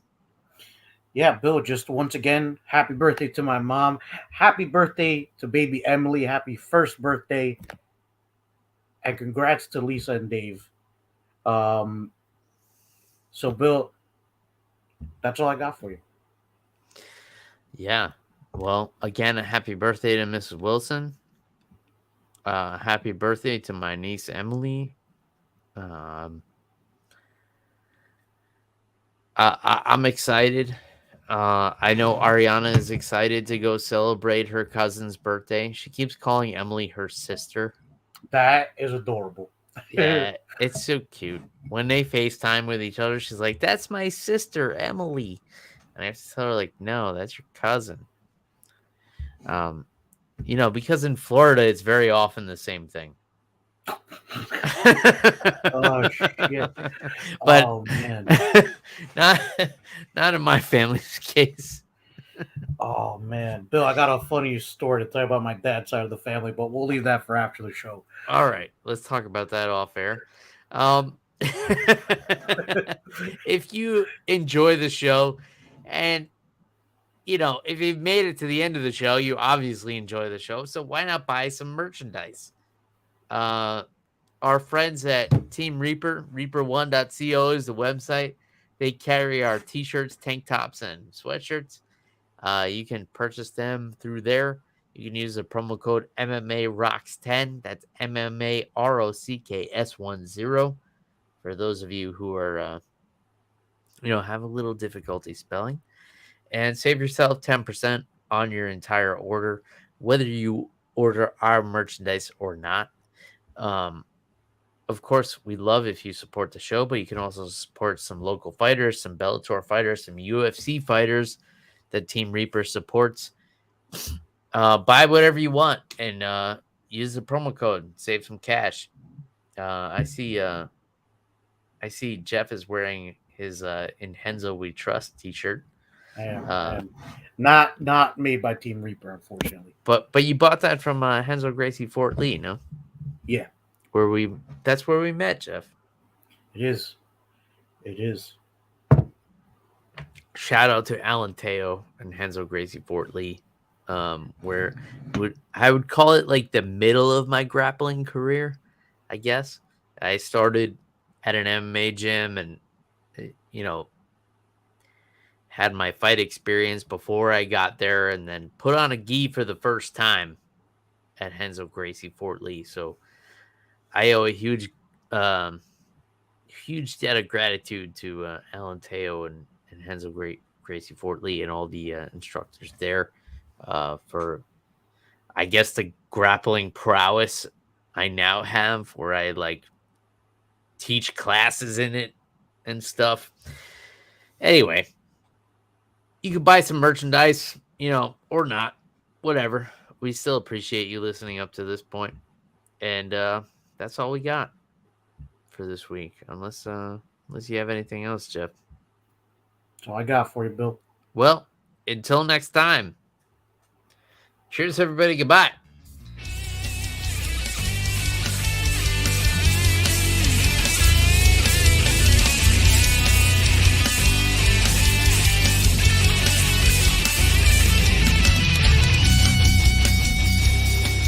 Yeah, Bill, just once again, happy birthday to my mom. Happy birthday to baby Emily. Happy first birthday. And congrats to Lisa and Dave. Um, so, Bill, that's all I got for you.
Yeah. Well, again, a happy birthday to Mrs. Wilson. Happy birthday to my niece Emily. Um, I'm excited. I know Ariana is excited to go celebrate her cousin's birthday. She keeps calling Emily her sister.
That is adorable.
Yeah, it's so cute. When they FaceTime with each other, she's like, "That's my sister, Emily." And I have to tell her, like, no, that's your cousin. Um, because in Florida, it's very often the same thing.
Oh shit!
But
Oh man!
not not in my family's case.
Oh man, Bill, I got a funny story to tell you about my dad's side of the family, but we'll leave that for after the show.
All right, let's talk about that off air. If you enjoy the show, and if you've made it to the end of the show, you obviously enjoy the show. So why not buy some merchandise? Our friends at Team Reaper, reaper1.co is the website. They carry our t-shirts, tank tops, and sweatshirts. You can purchase them through there. You can use the promo code MMA Rocks 10. That's MMA ROCKS10. For those of you who are, have a little difficulty spelling, and save yourself 10% on your entire order, whether you order our merchandise or not. Of course, we love if you support the show, but you can also support some local fighters, some Bellator fighters, some UFC fighters that Team Reaper supports. Buy whatever you want and use the promo code. Save some cash. I see Jeff is wearing his "In Henzo We Trust" T-shirt.
I am not made by Team Reaper, unfortunately.
But you bought that from Henzo Gracie Fort Lee, no?
Yeah,
That's where we met, Jeff.
it is. It is.
Shout out to Alan Teo and Henzo Gracie Fort Lee. Where I would call it like the middle of my grappling career, I guess. I started at an MMA gym and had my fight experience before I got there, and then put on a gi for the first time at Henzo Gracie Fort Lee. So I owe a huge debt of gratitude to Alan Teo and Henzo Gracie Fort Lee and all the instructors there for, I guess, the grappling prowess I now have, where I like teach classes in it and stuff. Anyway, you could buy some merchandise, or not, whatever. We still appreciate you listening up to this point. And that's all we got for this week, unless you have anything else, Jeff.
That's all I got for you, Bill.
Well, until next time. Cheers, everybody. Goodbye.